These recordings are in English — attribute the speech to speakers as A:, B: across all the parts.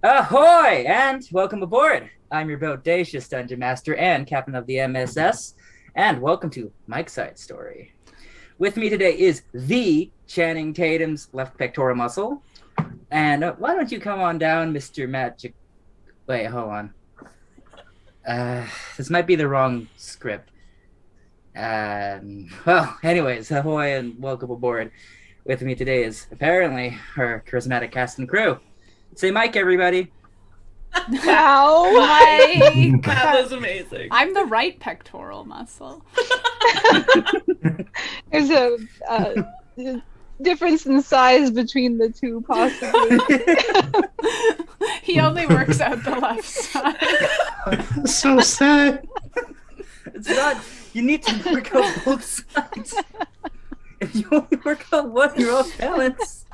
A: Ahoy! And welcome aboard. I'm your bodacious Dungeon Master and Captain of the MSS, and welcome to Mike's Side Story. With me today is the Channing Tatum's left pectoral muscle. And why don't you come on down, Mr. Magic... Wait, hold on. This might be the wrong script. Anyways, ahoy and welcome aboard. With me today is apparently her charismatic cast and crew. Say Mike, everybody.
B: Wow.
C: Mike.
B: That was amazing.
C: I'm the right pectoral muscle.
B: There's a difference in size between the two, possibly.
C: He only works out the left side.
D: So sad.
A: It's not. You need to work out both sides. If you only work out one, you're off balance.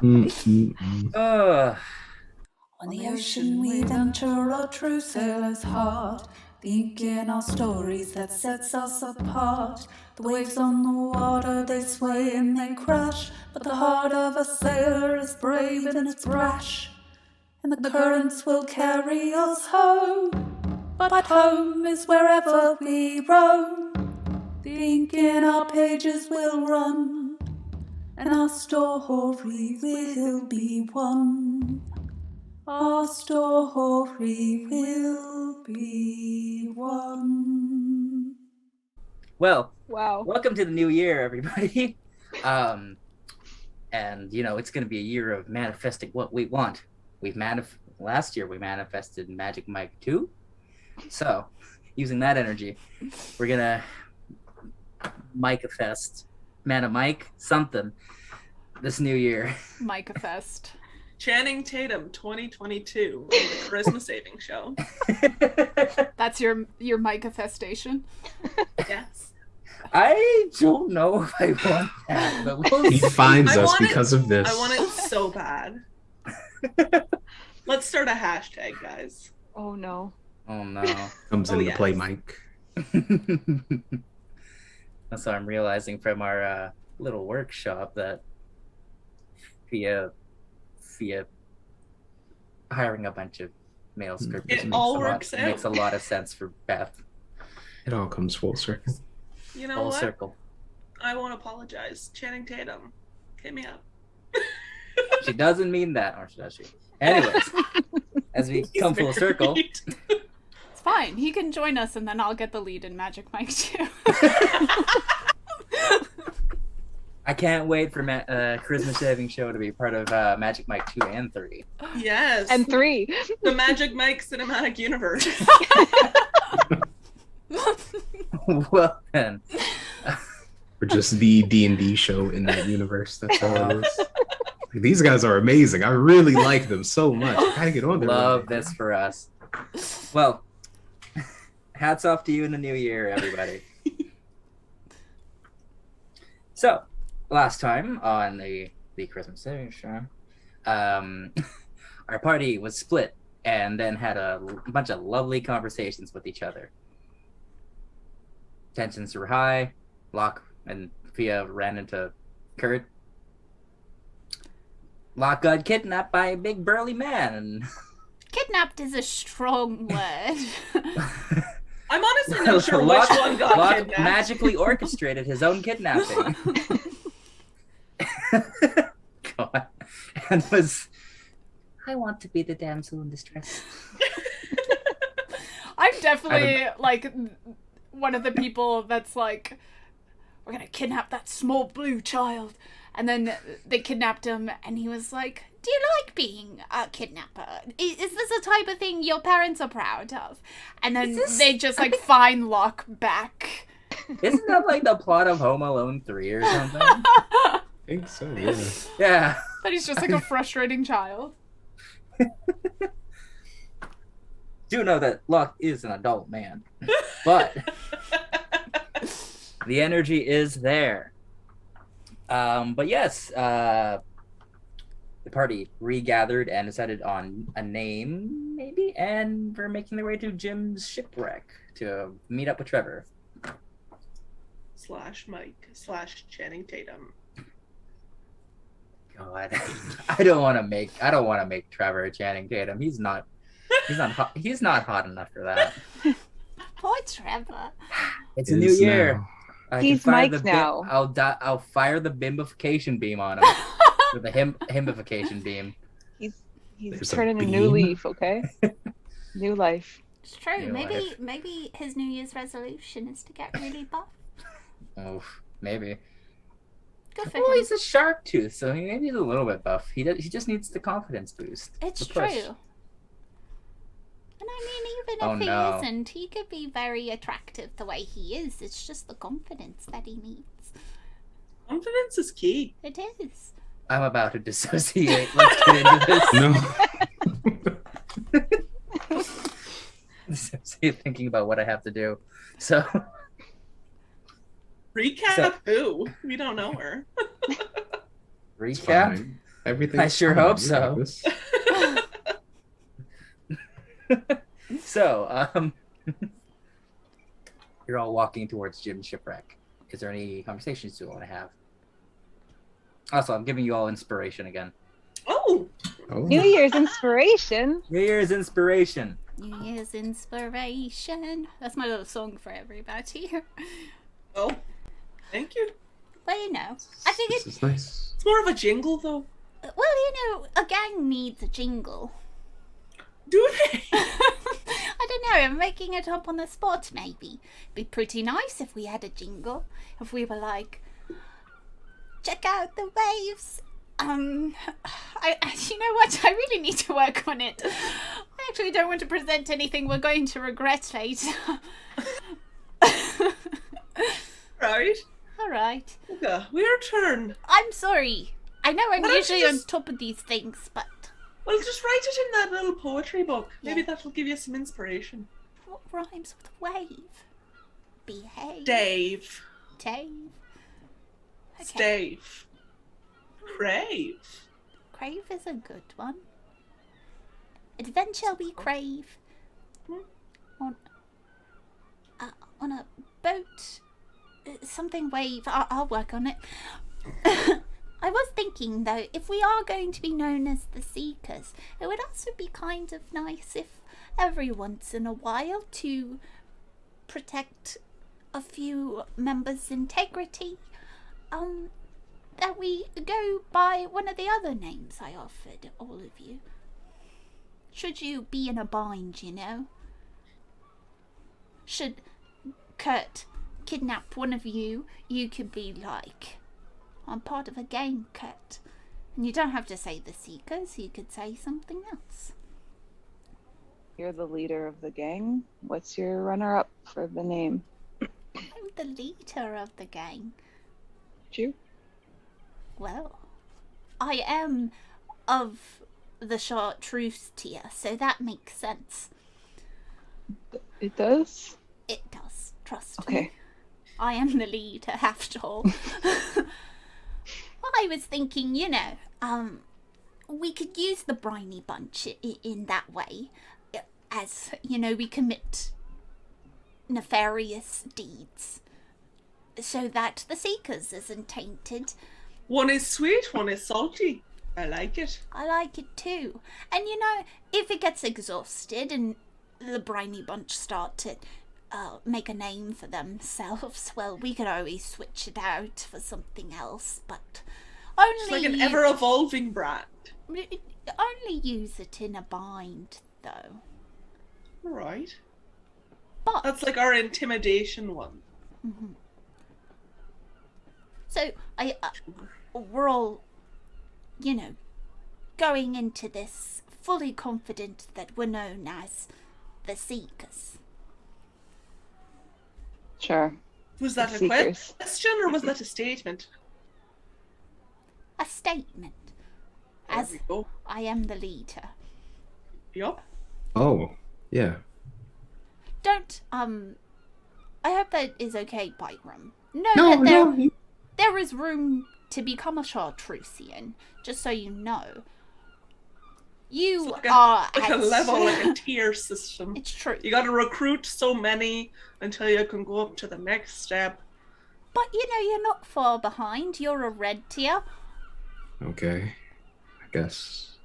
E: On the ocean we venture, a true sailor's heart, thinking our stories that sets us apart. The waves on the water, they sway and they crash, but the heart of a sailor is brave and it's brash. And the currents will carry us home, but home is wherever we roam. Thinking our pages will run, and our story will be one. Our story will be one.
A: Well,
B: Wow.
A: welcome to the new year, everybody. And it's going to be a year of manifesting what we want. Last year we manifested Magic Mike 2. So, using that energy, we're going to Mike-a-fest, Mana Mike, something this new year.
C: Mike-a-fest.
F: Channing Tatum 2022 on the Charisma Saving Show.
C: That's your Mike-a-festation?
F: Yes.
A: I don't know if I want that, but we'll
D: He
A: see.
D: finds
F: I
D: us
F: want it-
D: because of this.
F: I want it so bad. Let's start a hashtag, guys.
B: Oh no.
A: Oh no.
D: Comes
F: Oh,
D: into
F: yes.
D: play, Mike.
A: That's what I'm realizing from our little workshop that via hiring a bunch of male scripters
F: It all works out.
A: makes a lot of sense for Beth.
D: It all comes full circle.
F: You know
A: Full
F: what?
A: circle.
F: I won't apologize. Channing Tatum, hit me up.
A: She doesn't mean that, or does she? Anyways, as we come full circle,
F: Married.
C: It's fine. He can join us and then I'll get the lead in Magic Mike 2.
A: I can't wait for Charisma Saving Show to be part of Magic Mike 2 and 3.
F: Yes.
B: And 3.
F: the Magic Mike cinematic universe.
A: Well then,
D: We're just the D&D show in that universe. That's all it is. Like, these guys are amazing. I really like them so much. I gotta get on there.
A: love this for us. Well, hats off to you in the new year, everybody. So, last time on the Christmas Saving Show, our party was split and then had a bunch of lovely conversations with each other. Tensions were high. Locke and Fia ran into Kurt. Locke got kidnapped by a big burly man.
C: Kidnapped is a strong word.
F: I'm honestly not sure which one got
A: Locke
F: kidnapped.
A: magically orchestrated his own kidnapping. God. And was, I want to be the damsel in distress.
C: I'm definitely like one of the people that's like, we're gonna kidnap that small blue child. And then they kidnapped him and he was like, do you like being a kidnapper? Is this a type of thing your parents are proud of? And then they just like find Locke back.
A: Isn't that like the plot of Home Alone 3 or something?
D: I think so, yeah.
A: Yeah.
C: But he's just like a frustrating child.
A: Do know that Locke is an adult man. But the energy is there. But yes, the party regathered and decided on a name, maybe, and we're making their way to Jim's shipwreck to meet up with Trevor.
F: / Mike / Channing Tatum.
A: God, I don't want to make Trevor Channing Tatum. He's not He's not hot enough for that.
C: Poor Trevor.
A: It's a new year.
D: Now.
A: I
B: He's
A: can fire
B: Mike
A: the
B: now.
A: I'll fire the bimbification beam on him with the himification beam.
B: He's
D: There's a
B: turning a new
D: beam?
B: leaf, okay? New life.
C: It's true.
A: New life.
C: Maybe his New Year's resolution is to get really buff.
A: Oh, maybe.
C: Good for
A: Well,
C: him.
A: he's a shark tooth, so he maybe he's a little bit buff. He just needs the confidence boost.
C: It's
A: the
C: true.
A: push.
C: And I mean, even
A: Oh,
C: if he
A: no.
C: isn't, he could be very attractive the way he is. It's just the confidence that he needs.
F: Confidence is key.
C: It is.
A: I'm about to dissociate. Let's get into this.
D: No.
A: Dissociate thinking about what I have to do. So
F: Recap who? We don't know her.
D: It's
A: recap.
D: fine. Everything.
A: I sure hope so. So, you're all walking towards Jim's shipwreck. Is there any conversations you want to have? Also, I'm giving you all inspiration again.
F: Oh,
D: Oh.
B: New Year's inspiration.
A: New Year's inspiration.
C: New Year's inspiration. That's my little song for everybody.
F: oh, thank you.
C: But you know, I think
D: This is nice.
F: It's more of a jingle, though.
C: well, you know, a gang needs a jingle.
F: Do they?
C: I don't know, I'm making it up on the spot, maybe. Be pretty nice if we had a jingle. If we were like, check out the waves. You know what? I really need to work on it. I actually don't want to present anything we're going to regret later.
F: Right.
C: Alright.
F: Okay, your turn.
C: I'm sorry. I know I'm
F: Why don't you
C: usually on
F: just-
C: top of these things, but
F: Well, just write it in that little poetry book. Maybe
C: Yeah.
F: that'll give you some inspiration.
C: what rhymes with wave? Behave.
F: Dave.
C: Dave. Okay.
F: Stave. Crave.
C: Crave is a good one. Adventure we crave. On a boat. Something wave. I'll work on it. I was thinking though, if we are going to be known as the Seekers, it would also be kind of nice if every once in a while to protect a few members' integrity, that we go by one of the other names I offered all of you. Should you be in a bind, you know? Should Kurt kidnap one of you, you could be like, I'm part of a gang, Kurt. And you don't have to say the Seekers, you could say something else.
B: You're the leader of the gang. What's your runner-up for the name?
C: I'm the leader of the gang.
B: You?
C: Well, I am of the chartreuse tier, so that makes sense.
B: It does?
C: It does, trust me.
B: Okay.
C: I am the leader, after all. I was thinking, you know, we could use the briny bunch in that way, as, you know, we commit nefarious deeds, so that the Seekers isn't tainted.
F: One is sweet, one is salty. I like it.
C: I like it too. And you know, if it gets exhausted and the briny bunch start to make a name for themselves, well, we could always switch it out for something else, but only
F: It's like an ever-evolving brand.
C: only use it in a bind, though.
F: Right.
C: But
F: That's like our intimidation one.
C: so we're all, you know, going into this fully confident that we're known as the Seekers.
B: Sure.
F: Was that
B: The
F: a
B: Seekers.
F: question or was that a statement?
C: A statement.
F: There
C: As
F: we go.
C: I am the leader.
F: Yup.
D: Oh, yeah.
C: Don't, I hope that is okay, Byram. Know
D: No,
C: that there,
D: no.
C: there is room to become a Chartreusian, just so you know. You
F: It's
C: are
F: like a
C: at-
F: level, like a tier system.
C: It's true.
F: You gotta recruit so many until you can go up to the next step.
C: But you know, you're not far behind. You're a red tier.
D: Okay. I guess.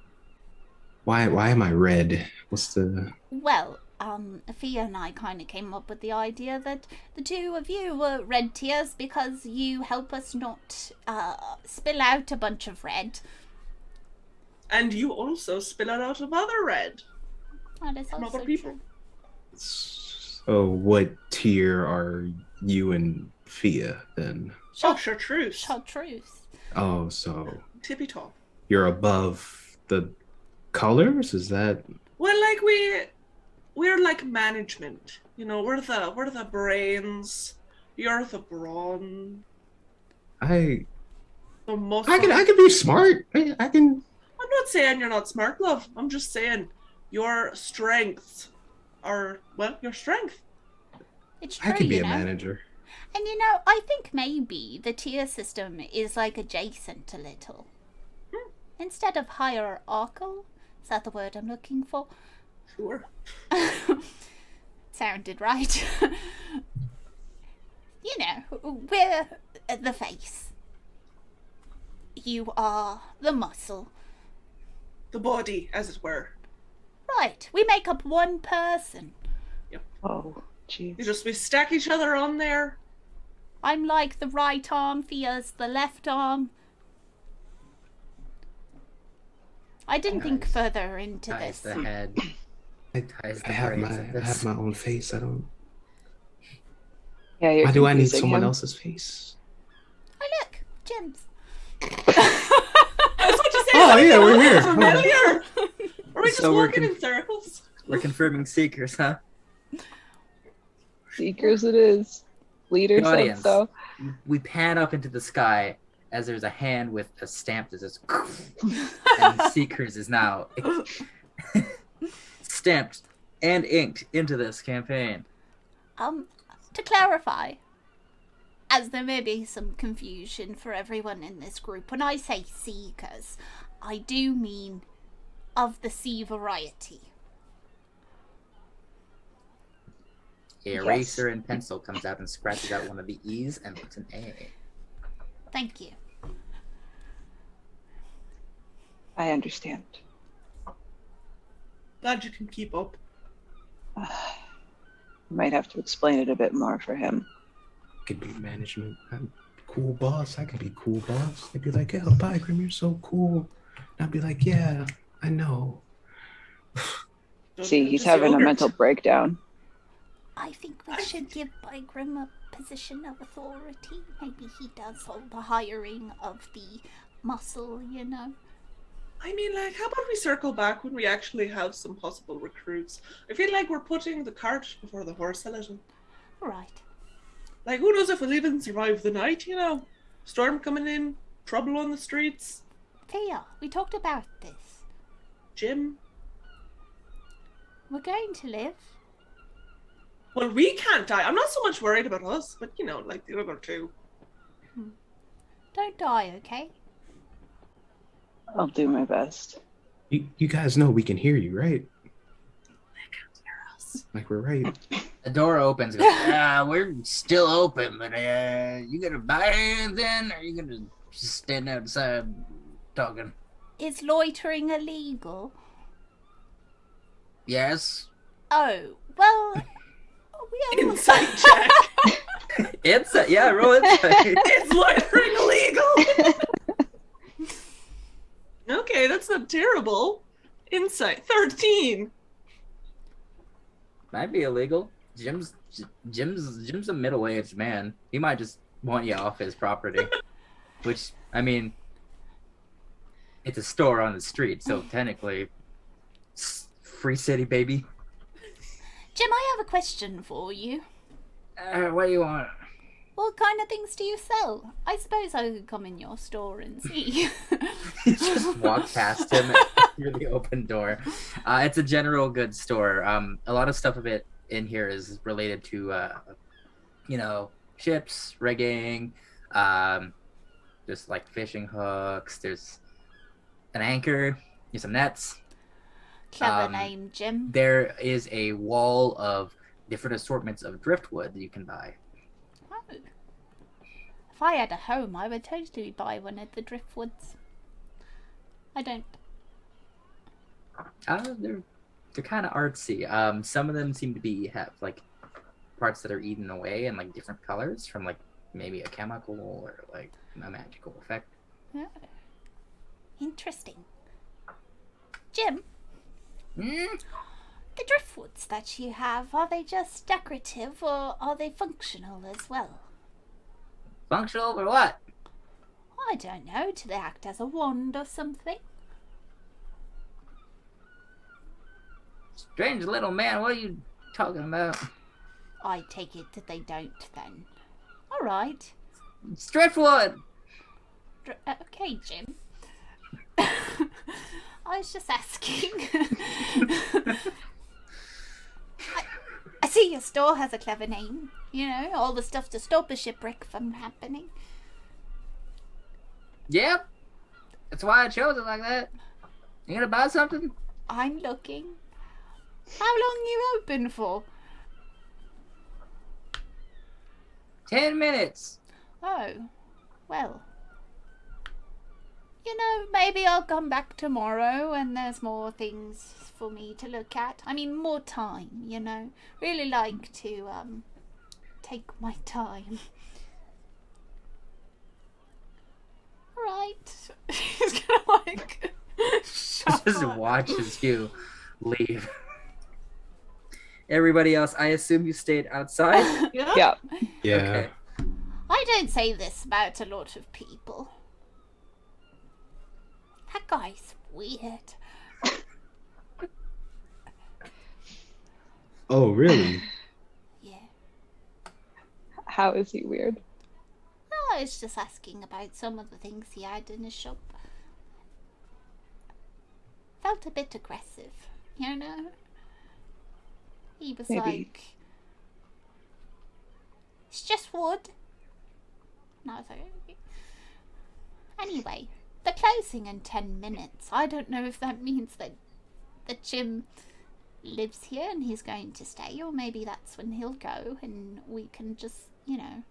D: Why am I red? What's the...
E: Well, Fia and I kind of came up with the idea that the two of you were red tears because you help us not spill out a bunch of red.
F: And you also spill a lot of other red
E: That is
F: from
E: also
F: other people.
E: true.
D: So what tier are you and Fia then?
F: Oh, chartreuse.
E: Chartreuse.
D: Oh, so
F: Tippy top.
D: you're above the colors? Is that...
F: Well, like we're like management. You know, we're the brains. You're the brawn.
D: I
F: The muscle.
D: I can be smart. I can...
F: I'm not saying you're not smart, love. I'm just saying your strengths are, well, your strength.
E: It's true,
D: I can be
E: you
D: a
E: know?
D: manager.
E: And you know, I think maybe the tier system is like adjacent a little. Instead of hierarchical, is that the word I'm looking for?
F: Sure.
E: Sounded right. You know, we're the face. You are the muscle.
F: The body, as it were.
E: Right, we make up one person.
B: Oh, jeez.
F: We stack each other on there.
E: I'm like the right arm, Fia's the left arm. I didn't think
A: Nice.
E: further into
A: Ties
E: this.
A: the head.
D: I
A: Ties the
D: have
A: brains of this.
D: my own face. I don't...
B: Yeah, you're
D: Why do I need
B: confusing
D: someone
B: him.
D: else's face?
E: Oh look, Jim's.
F: That's what you said.
D: Oh, yeah, we're here.
F: Familiar. Are we just
A: So we're
F: walking in circles?
A: We're confirming Seekers, huh?
B: Seekers it is. Leader
A: The
B: said
A: audience.
B: so.
A: We pan up into the sky as there's a hand with a stamp that says and Seekers is now stamped and inked into this campaign.
E: To clarify, as there may be some confusion for everyone in this group, when I say seekers, I do mean of the sea variety.
A: A eraser and pencil comes out and scratches out one of the E's and puts an A.
E: Thank you.
B: I understand.
F: Glad you can keep up.
B: Might have to explain it a bit more for him.
D: Could be management. I'm cool boss. I can be cool boss. They'd be like, "Yeah, Bygram, you're so cool." And I'd be like, "Yeah, I know."
B: See, he's having a mental breakdown.
E: I think we should give Bygram a position of authority. Maybe he does all the hiring of the muscle, you know.
F: I mean, like, how about we circle back when we actually have some possible recruits? I feel like we're putting the cart before the horse a little.
E: Right.
F: Like, who knows if we'll even survive the night, you know? Storm coming in, trouble on the streets.
E: Thea, we talked about this.
F: Jim.
E: We're going to live.
F: Well, we can't die. I'm not so much worried about us, but, you know, like the other two.
E: Don't die, okay?
B: I'll do my best.
D: You guys know we can hear you, right? Like we're right.
A: The door opens. Goes, we're still open, but you gonna buy anything, or are you gonna just stand outside talking?
E: Is loitering illegal?
A: Yes.
E: Oh, well, we all...
F: Insight check.
A: Insight. Yeah, roll insight.
F: It's loitering illegal. Okay, that's not terrible. Insight 13.
A: Might be illegal. Jim's a middle-aged man. He might just want you off his property. Which, I mean, it's a store on the street, so technically, it's free city, baby.
E: Jim, I have a question for you.
A: What do you want?
E: What kind of things do you sell? I suppose I could come in your store and see.
A: You just walk past him through the open door. It's a general goods store. A lot of stuff of it in here is related to, ships, rigging, just like fishing hooks. There's an anchor, there's some nets.
E: Clever name, Jim.
A: There is a wall of different assortments of driftwood that you can buy.
E: Oh. If I had a home, I would totally buy one of the driftwoods. I don't.
A: They're kind of artsy. Some of them seem to have like parts that are eaten away and like different colors from like maybe a chemical or like a magical effect.
C: Oh. Interesting. Jim,
A: Mm?
C: the driftwoods that you have, are they just decorative or are they functional as well?
A: Functional or what?
C: I don't know. Do they act as a wand or something?
A: Strange little man, what are you talking about?
C: I take it that they don't then. All right.
A: It's driftwood!
C: Okay, Jim. I was just asking. I see your store has a clever name. You know, all the stuff to stop a shipwreck from happening.
A: Yep. That's why I chose it like that. You gonna buy something?
C: I'm looking. How long you open for?
A: 10 minutes.
C: Oh, well. You know, maybe I'll come back tomorrow and there's more things for me to look at. I mean, more time, you know. Really like to, take my time. Alright. He's gonna, like, shut
A: Just
C: up.
A: watches you leave. Everybody else, I assume you stayed outside?
F: Yeah.
B: Yeah.
D: Yeah.
A: Okay.
C: I don't say this about a lot of people. That guy's weird.
D: Oh, really?
C: Yeah.
B: How is he weird?
C: No, I was just asking about some of the things he had in his shop. Felt a bit aggressive, you know? He was
B: Maybe.
C: like, it's just wood. And I was like, okay. Anyway, they're closing in 10 minutes. I don't know if that means that Jim lives here and he's going to stay, or maybe that's when he'll go and we can just, you know.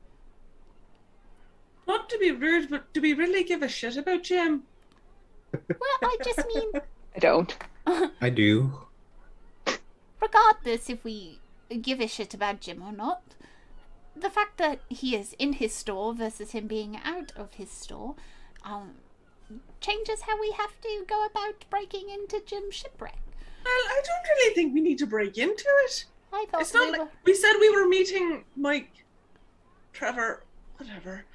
F: Not to be rude, but do we really give a shit about Jim?
C: Well, I just mean,
B: I don't.
D: I do.
C: regardless if we give a shit about Jim or not, the fact that he is in his store versus him being out of his store changes how we have to go about breaking into Jim's shipwreck.
F: Well, I don't really think we need to break into it.
C: I thought
F: It's not
C: we
F: like
C: were...
F: we said we were meeting Mike, Trevor, whatever,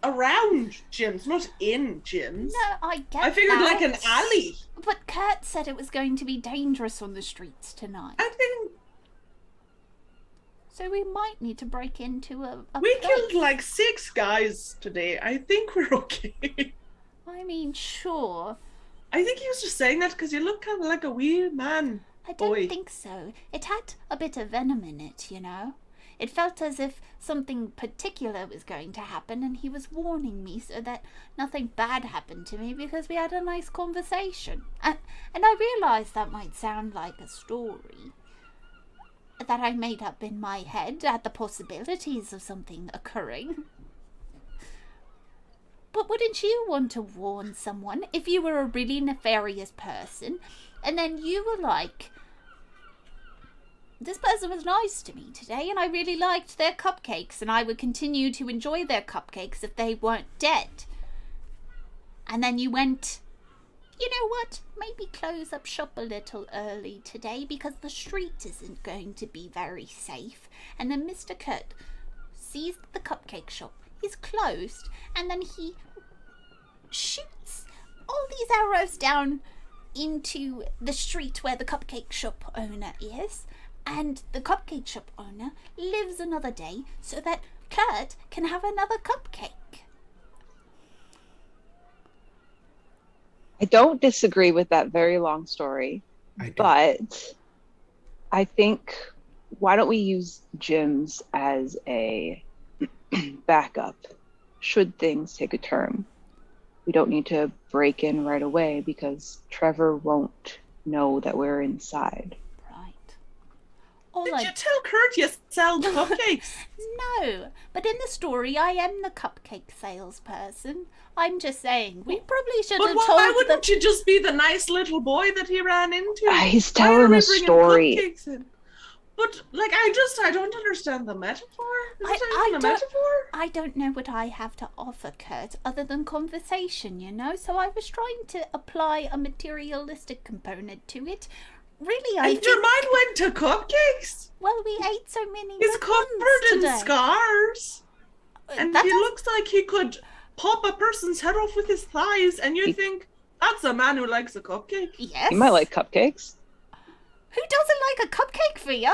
F: around Jim's, not in Jim's.
C: No, I get
F: I figured
C: that.
F: like an alley.
C: But Kurt said it was going to be dangerous on the streets tonight.
F: I think
C: So we might need to break into a
F: we
C: place.
F: killed like 6 guys today. I think we're okay.
C: I mean, sure.
F: I think he was just saying that because you look kind of like a wee man.
C: I don't
F: Boy.
C: think so. It had a bit of venom in it, you know? It felt as if something particular was going to happen and he was warning me so that nothing bad happened to me because we had a nice conversation. And I realised that might sound like a story that I made up in my head at the possibilities of something occurring. But wouldn't you want to warn someone if you were a really nefarious person and then you were like, this person was nice to me today and I really liked their cupcakes and I would continue to enjoy their cupcakes if they weren't dead. And then you went, you know what, maybe close up shop a little early today because the street isn't going to be very safe. And then Mr. Kurt sees the cupcake shop is closed and then he shoots all these arrows down into the street where the cupcake shop owner is. And the cupcake shop owner lives another day so that Kurt can have another cupcake.
B: I don't disagree with that very long story,
D: I do.
B: but I think why don't we use Jim's as a backup should things take a turn. We don't need to break in right away because Trevor won't know that we're inside.
C: Right. All
F: Did you tell Kurt you sell cupcakes?
C: No, but in the story, I am the cupcake salesperson. I'm just saying, we probably should
F: But
C: have
F: why
C: told
F: wouldn't you just be the nice little boy that he ran into?
B: He's
F: Why are
B: telling
F: we
B: a
F: bringing
B: story.
F: cupcakes in? But, like, I don't understand the metaphor. Is that even a metaphor?
C: I don't know what I have to offer, Kurt, other than conversation, you know? So I was trying to apply a materialistic component to it. Really, I
F: And
C: think...
F: your mind went to cupcakes?
C: Well, we ate so many
F: He's
C: good ones
F: covered in
C: today.
F: scars. And
C: That
F: he
C: does-
F: looks like he could pop a person's head off with his thighs, and you think, that's a man who likes a cupcake.
C: Yes.
B: You might like cupcakes.
C: Who doesn't like a cupcake, Fia?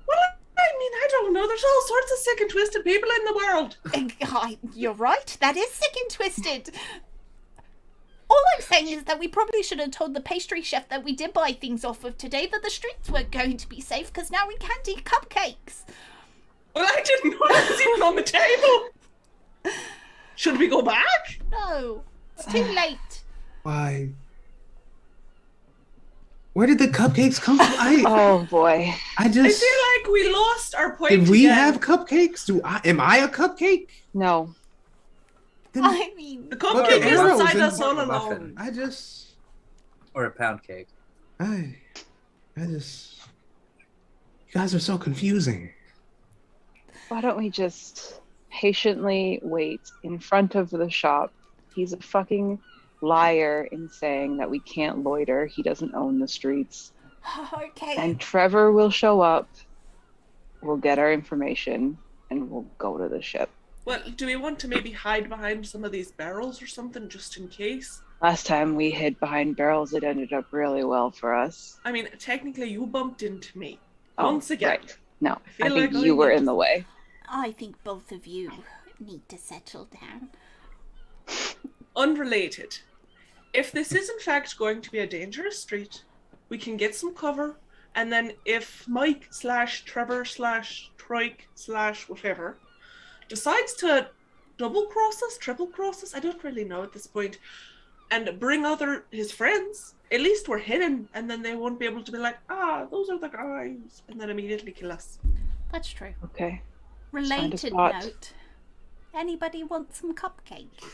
F: Well, I mean, I don't know. There's all sorts of sick and twisted people in the world.
C: You're right. That is sick and twisted. All I'm saying is that we probably should have told the pastry chef that we did buy things off of today that the streets weren't going to be safe because now we can't eat cupcakes.
F: Well, I didn't know that was even on the table. Should we go back?
C: No, it's too late.
D: Why? Where did the cupcakes come from?
B: Oh boy.
D: I
F: I
D: just.
F: feel like we lost our point.
D: Did we
F: again.
D: have cupcakes? Am I a cupcake?
B: No.
D: Then-
C: I mean,
F: The
D: Well,
F: cupcake is
D: arrows
F: inside
D: and
F: us all
A: muffin.
F: along.
D: I just.
A: Or a pound cake.
D: I just. You guys are so confusing.
B: Why don't we just patiently wait in front of the shop? He's a fucking liar in saying that we can't loiter. He doesn't own the streets.
C: okay.
B: And Trevor will show up. We'll get our information and we'll go to the ship.
F: Well, do we want to maybe hide behind some of these barrels or something just in case?
B: Last time we hid behind barrels, it ended up really well for us.
F: I mean, technically you bumped into me.
B: Oh,
F: Once again.
B: right. No, I
F: feel
B: think
F: like
B: you
F: I
B: were
F: need
B: in the way.
C: I think both of you need to settle down.
F: Unrelated. If this is in fact going to be a dangerous street, we can get some cover, and then if Mike / Trevor / Troik / whatever decides to double cross us, triple cross us, I don't really know at this point, and bring his friends, at least we're hidden, and then they won't be able to be like, those are the guys, and then immediately kill us.
C: That's true.
B: Okay.
C: Related
B: spot.
C: note. Anybody want some cupcake?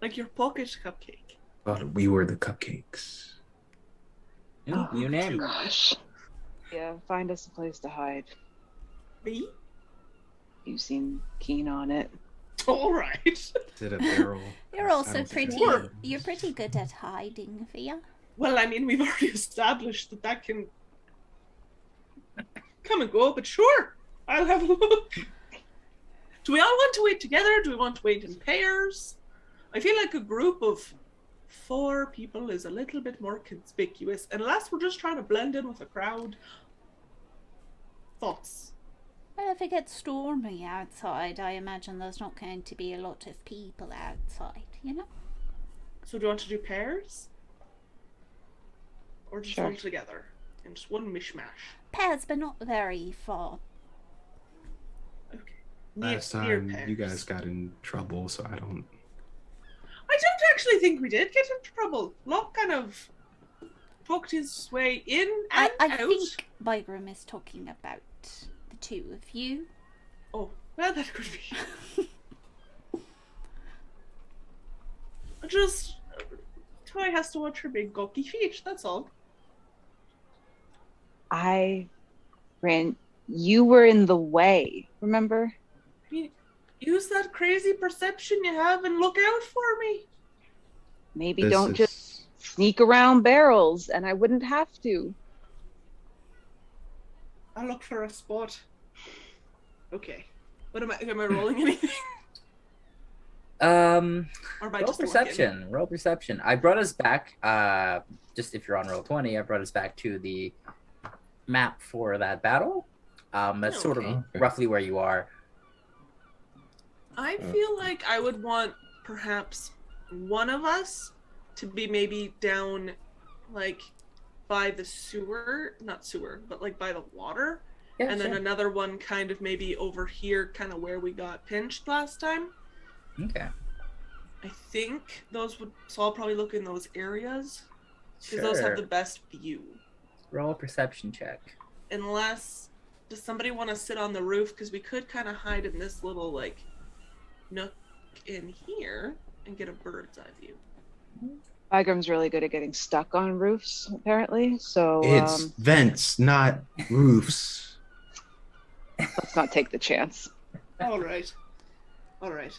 F: Like your pocket cupcake.
D: Thought we were the cupcakes.
A: Ooh,
B: Oh,
A: new name.
B: Gosh. Yeah, find us a place to hide.
F: Me?
B: You seem keen on it.
F: Alright.
D: Is it a barrel?
C: You're
D: I
C: also
D: don't think
C: pretty.
F: Sure.
C: You're pretty good at hiding, Fia.
F: Well, I mean, we've already established that can come and go, but sure, I'll have a look. Do we all want to wait together? Do we want to wait in pairs? I feel like a group of 4 people is a little bit more conspicuous, unless we're just trying to blend in with a crowd. Thoughts?
C: Well, if it gets stormy outside, I imagine there's not going to be a lot of people outside, you know?
F: So do you want to do pairs? Or just
B: Sure.
F: all together? In just one mishmash?
C: Pairs, but not very far.
F: Okay.
D: Last
F: Near
D: time
F: pairs.
D: you guys got in trouble, so I don't.
F: I don't actually think we did get into trouble. Locke kind of poked his way in and
C: I
F: out.
C: think Bygram is talking about the two of you.
F: Oh, well, that could be. Just, Toy has to watch her big gawky feet, that's all.
B: You were in the way, remember?
F: I mean, use that crazy perception you have and look out for me.
B: Maybe
D: This
B: don't
D: is-
B: just sneak around barrels and I wouldn't have to.
F: I'll look for a spot. Okay. What am I rolling anything? Or am I
A: Roll
F: just
A: perception. Roll perception. I brought us back. Just if you're on roll 20, I brought us back to the map for that battle. That's sort of
F: Okay.
A: roughly where you are.
F: I feel like I would want perhaps one of us to be maybe down, like, by the sewer, not sewer, but like by the water.
A: Yeah,
F: And then
A: sure.
F: another one kind of maybe over here, kind of where we got pinched last time.
A: Okay.
F: I think those would, so I'll probably look in those areas. Because
A: Sure.
F: those have the best view.
A: Roll a perception check.
F: unless, does somebody want to sit on the roof? Because we could kind of hide in this little, like, nook in here and get a bird's eye view.
B: Bygram's really good at getting stuck on roofs, apparently. So
D: It's vents, not roofs.
B: let's not take the chance.
F: All right. Okay,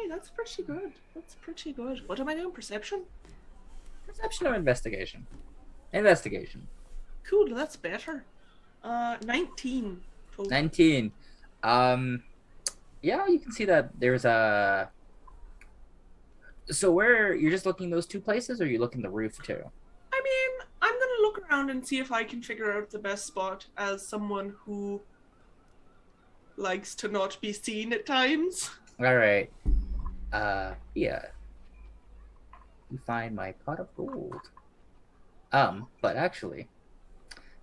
F: that's pretty good. What am I doing? Perception?
A: Perception or investigation? Investigation.
F: Cool, that's better. 19 total.
A: 19. Yeah, you can see that there's a... So where... You're just looking those two places, or are you looking the roof too?
F: I mean, I'm going to look around and see if I can figure out the best spot as someone who likes to not be seen at times.
A: Alright. Yeah. You find my pot of gold. But actually...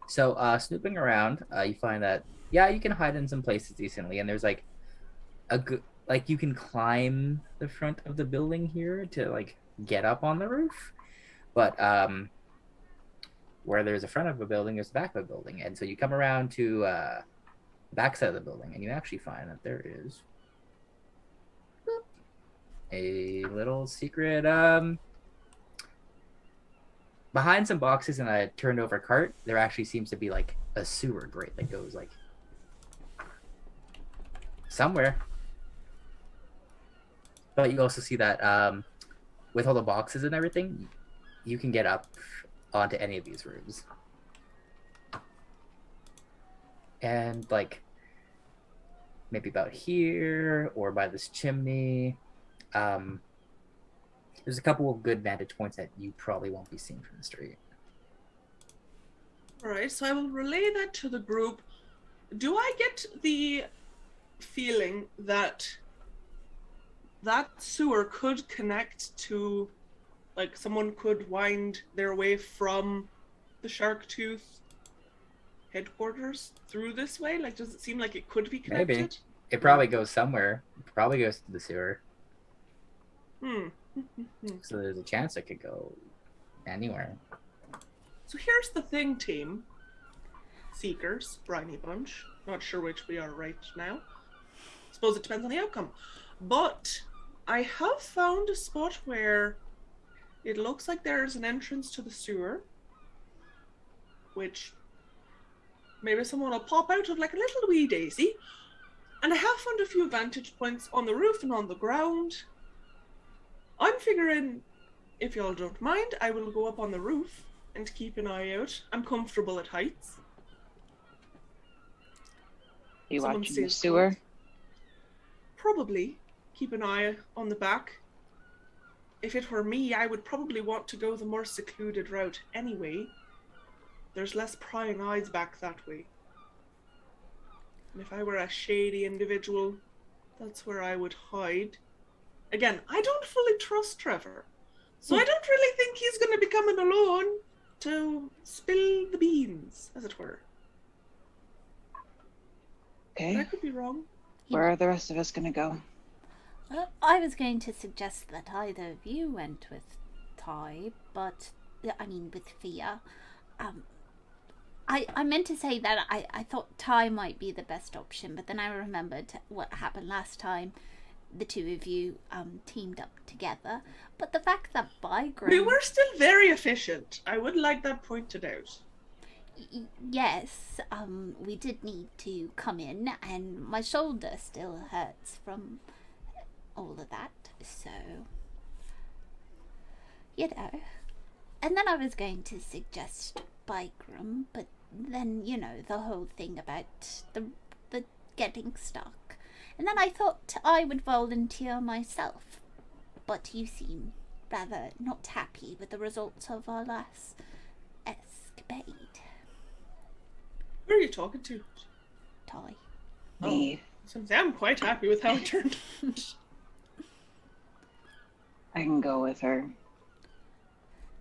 A: So, snooping around, you find that, yeah, you can hide in some places decently, and there's, like, a good... Like, you can climb the front of the building here to, like, get up on the roof. But, where there's a front of a building, there's the back of a building. And so you come around to, the back side of the building, and you actually find that there is a little secret, behind some boxes and a turned over cart, there actually seems to be like a sewer grate that goes like somewhere. But you also see that with all the boxes and everything, you can get up onto any of these rooms. And like maybe about here or by this chimney. There's a couple of good vantage points that you probably won't be seen from the street.
F: Alright, so I will relay that to the group. Do I get the feeling that that sewer could connect to, like, someone could wind their way from the Shark Tooth headquarters through this way? Like, does it seem like it could be connected?
A: Maybe. It probably goes somewhere. It probably goes to the sewer. So there's a chance it could go anywhere.
F: So here's the thing, team. Seekers, Briny Bunch. Not sure which we are right now. Suppose it depends on the outcome. But I have found a spot where it looks like there's an entrance to the sewer, which maybe someone will pop out of like a little wee daisy. And I have found a few vantage points on the roof and on the ground. I'm figuring, if y'all don't mind, I will go up on the roof and keep an eye out. I'm comfortable at heights.
B: You
F: Someone
B: watching the
F: says
B: sewer?
F: Probably. Keep an eye on the back. If it were me, I would probably want to go the more secluded route anyway. There's less prying eyes back that way. And if I were a shady individual, that's where I would hide. Again, I don't fully trust Trevor, so I don't really think he's going to be coming alone to spill the beans, as it were.
B: Okay.
F: I could be wrong.
B: Where are the rest of us going to go?
E: I was going to suggest that either of you went with Ty, but I mean with Fia. I meant to say that I thought Ty might be the best option, but then I remembered what happened last time. The two of you teamed up together, but the fact that Bygram...
F: We were still very efficient. I would like that pointed out.
E: Yes, we did need to come in, and my shoulder still hurts from all of that, so... You know. And then I was going to suggest Bygram, but then, you know, the whole thing about the getting stuck. And then I thought I would volunteer myself, but you seem rather not happy with the results of our last escapade.
F: Who are you talking to?
E: Ty.
B: Me.
F: So I'm quite happy with how it turned out.
B: I can go with her.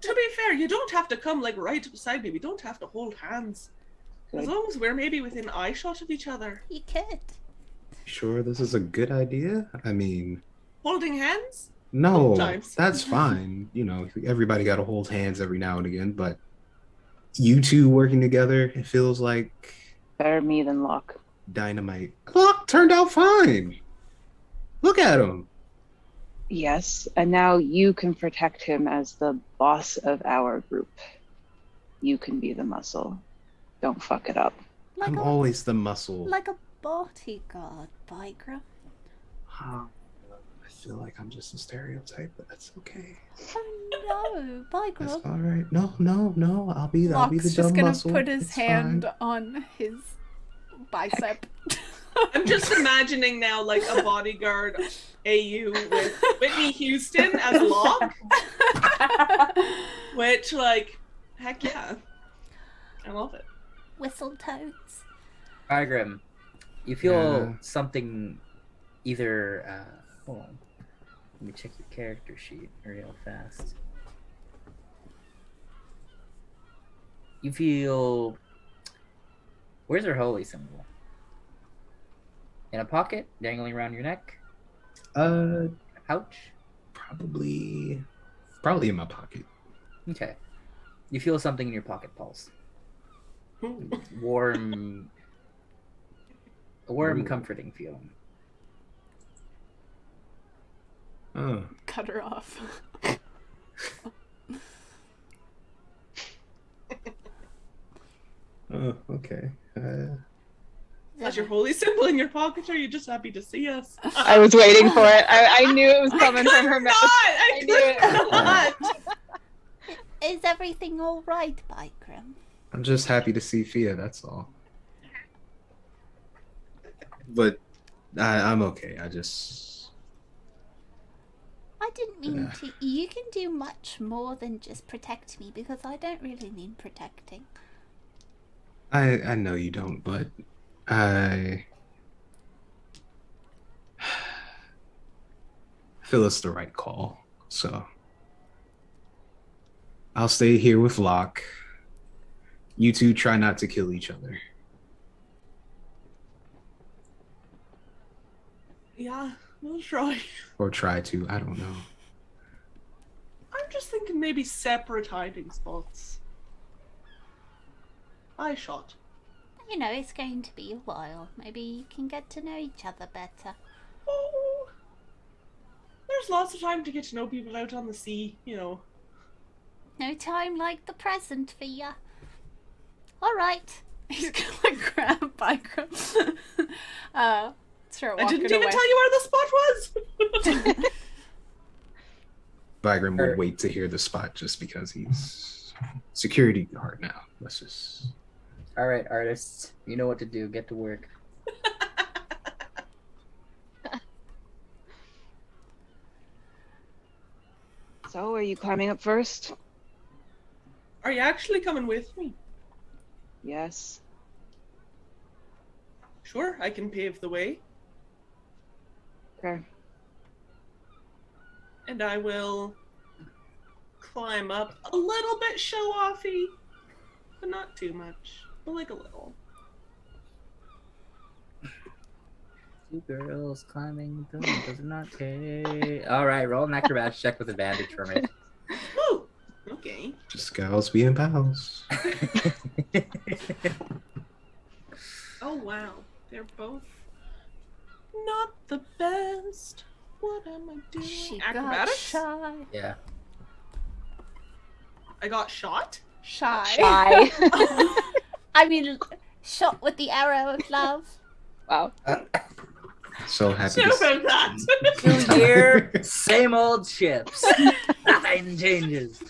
F: To be fair, you don't have to come like right beside me. We don't have to hold hands.
B: Good.
F: As long as we're maybe within eye shot of each other.
E: You could.
D: Sure, this is a good idea? I mean,
F: Holding hands?
D: no,
F: Sometimes.
D: that's fine. You know, everybody got to hold hands every now and again, but you two working together, it feels like
B: Better me than Locke.
D: dynamite. Locke turned out fine. Look at him.
B: Yes, and now you can protect him as the boss of our group. You can be the muscle. Don't fuck it up.
D: I'm always the muscle.
E: Like a bodyguard, Bygram.
D: I feel like I'm just a stereotype, but that's okay.
E: Oh no, Bygram.
D: That's all right. No. I'll be the
C: Locke's
D: dumb
C: just gonna
D: muscle.
C: put his
D: It's
C: hand
D: fine.
C: on his bicep.
F: I'm just imagining now like a bodyguard AU with Whitney Houston as Locke. Which, like, heck yeah. I love it.
E: Whistle toads.
A: Bygram, you feel
D: Yeah.
A: something either hold on. Let me check your character sheet real fast. You feel where's her holy symbol? In a pocket, dangling around your neck? Pouch?
D: Probably in my pocket.
A: Okay. You feel something in your pocket pulse. Warm a warm,
D: Ooh.
A: comforting feeling.
D: Oh.
C: Cut her off.
D: Oh, okay.
F: Is your holy symbol in your pocket, or are you just happy to see us?
B: I was waiting for it. I knew it was coming
F: I
B: from her
F: could
B: mouth.
F: not! I
B: knew it.
F: could not!
E: Is everything all right, Bygram?
D: I'm just happy to see Fia, that's all. But I'm okay. I
E: didn't mean
D: Yeah.
E: to. You can do much more than just protect me because I don't really need protecting.
D: I know you don't, but I feel it's the right call. So I'll stay here with Locke. You two try not to kill each other.
F: Yeah, we'll try.
D: Or try to. I don't know.
F: I'm just thinking maybe separate hiding spots. I shot.
E: You know, it's going to be a while. Maybe you can get to know each other better.
F: Oh, there's lots of time to get to know people out on the sea, you know.
E: No time like the present for ya. All right.
C: He's gonna grab Bygram. Start
F: I
C: walking
F: didn't even
C: away.
F: tell you where the spot was!
D: Bygram would wait to hear the spot just because he's security guard now. Let's just.
A: Alright, artists, you know what to do. Get to work.
B: So, are you climbing up first?
F: Are you actually coming with me?
B: Yes.
F: Sure, I can pave the way.
B: Okay.
F: And I will climb up a little bit show-offy, but not too much, but like a little.
A: Two girls climbing the building does not pay. Alright, roll an acrobatics check with advantage for me.
F: Woo! Okay.
D: Just gals being pals.
F: Oh wow, they're both not the best. What am I doing?
E: She got
F: Acrobatics?
E: shy.
A: Yeah.
F: I got shot?
C: Shy.
B: Shy.
E: I mean, shot with the arrow of love.
B: Wow.
D: So happy
F: Should
D: to
F: have
D: see.
F: been that.
A: 2 year, same old ships. Nothing changes.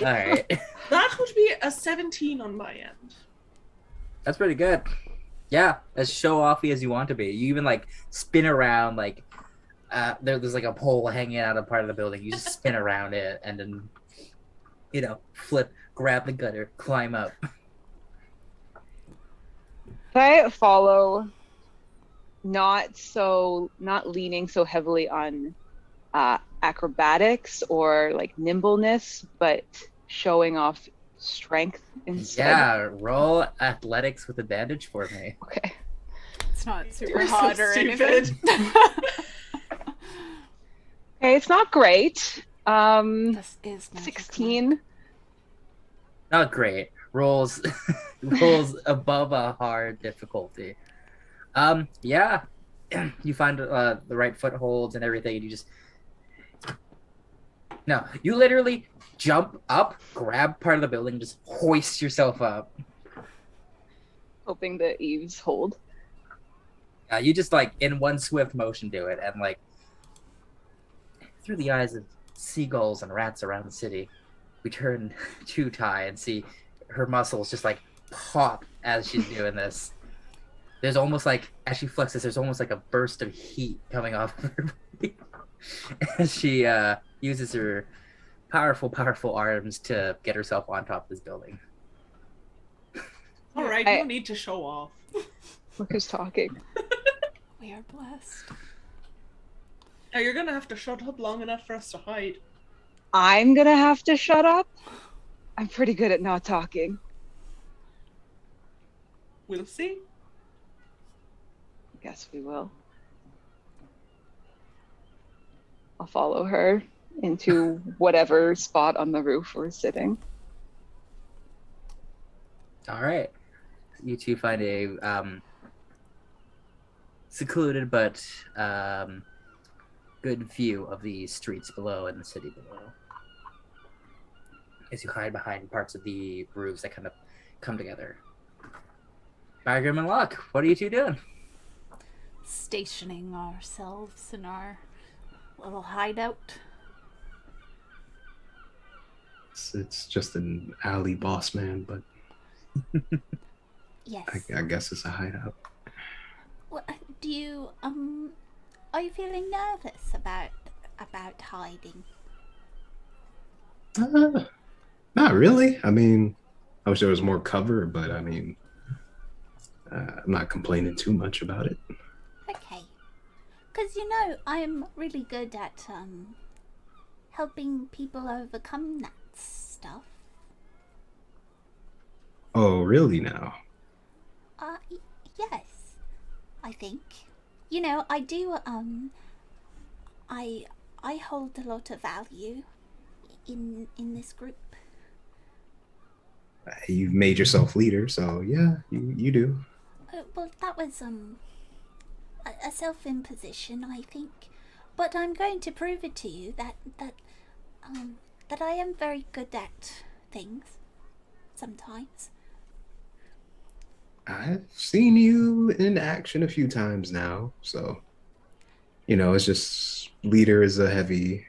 A: Alright.
F: That would be a 17 on my end.
A: That's pretty good. Yeah, as show-offy as you want to be. You even like spin around like there's like a pole hanging out of part of the building. You just spin around it and then, you know, flip, grab the gutter, climb up.
B: Can I follow? Not leaning so heavily on acrobatics or like nimbleness, but showing off strength instead.
A: Yeah, roll athletics with advantage for me.
B: Okay.
C: It's not super
F: You're so
C: hot or
F: stupid.
C: anything.
B: Okay, it's not great.
C: This is magic.
B: 16.
A: Not great. rolls rolls above a hard difficulty. Yeah, you find the right footholds and everything, and you literally jump up, grab part of the building, just hoist yourself up.
B: Hoping the eaves hold.
A: You just like in one swift motion do it, and like through the eyes of seagulls and rats around the city, we turn to Ty and see her muscles just like pop as she's doing this. There's almost like, as she flexes, there's almost like a burst of heat coming off of her body as she uses her powerful arms to get herself on top of this building.
F: All right, no need to show off.
B: Look who's talking.
C: We are blessed.
F: Now you're gonna have to shut up long enough for us to hide.
B: I'm gonna have to shut up. I'm pretty good at not talking.
F: We'll see.
B: Guess we will. I'll follow her into whatever spot on the roof we're sitting.
A: All right. You two find a secluded but good view of the streets below and the city below. As you hide behind parts of the roofs that kind of come together. Bygram and Locke, what are you two doing?
C: Stationing ourselves in our little hideout.
D: It's just an alley boss man, but
C: Yes.
D: I guess it's a hideout.
C: What, do you are you feeling nervous about hiding?
D: Not really. I mean, I wish there was more cover, but I mean, I'm not complaining too much about it.
C: Okay. Because, I'm really good at helping people overcome that stuff.
D: Oh, really now?
C: Yes. I think. I do, I hold a lot of value in this group.
D: You've made yourself leader, so yeah, you do.
C: Well, that was, a self-imposition, I think. But I'm going to prove it to you that I am very good at things. Sometimes.
D: I've seen you in action a few times now, so it's just leader is a heavy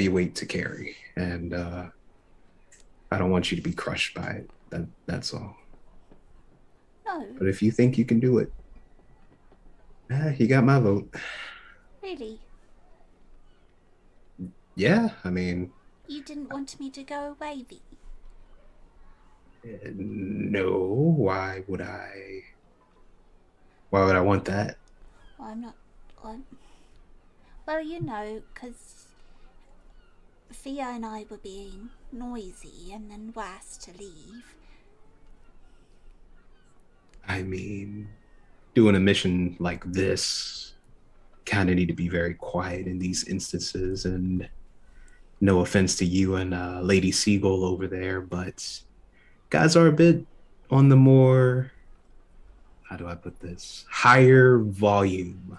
D: weight to carry, and I don't want you to be crushed by it. That's all.
C: No.
D: But if you think you can do it, you got my vote.
C: Really?
D: Yeah, I mean.
C: You didn't want me to go away, V?
D: No. Why would I want that?
C: Well, I'm not. Well, because Thea and I were being noisy and then were asked to leave.
D: I mean, doing a mission like this, kind of need to be very quiet in these instances, and no offense to you and Lady Seagull over there, but guys are a bit on the more, how do I put this, higher volume.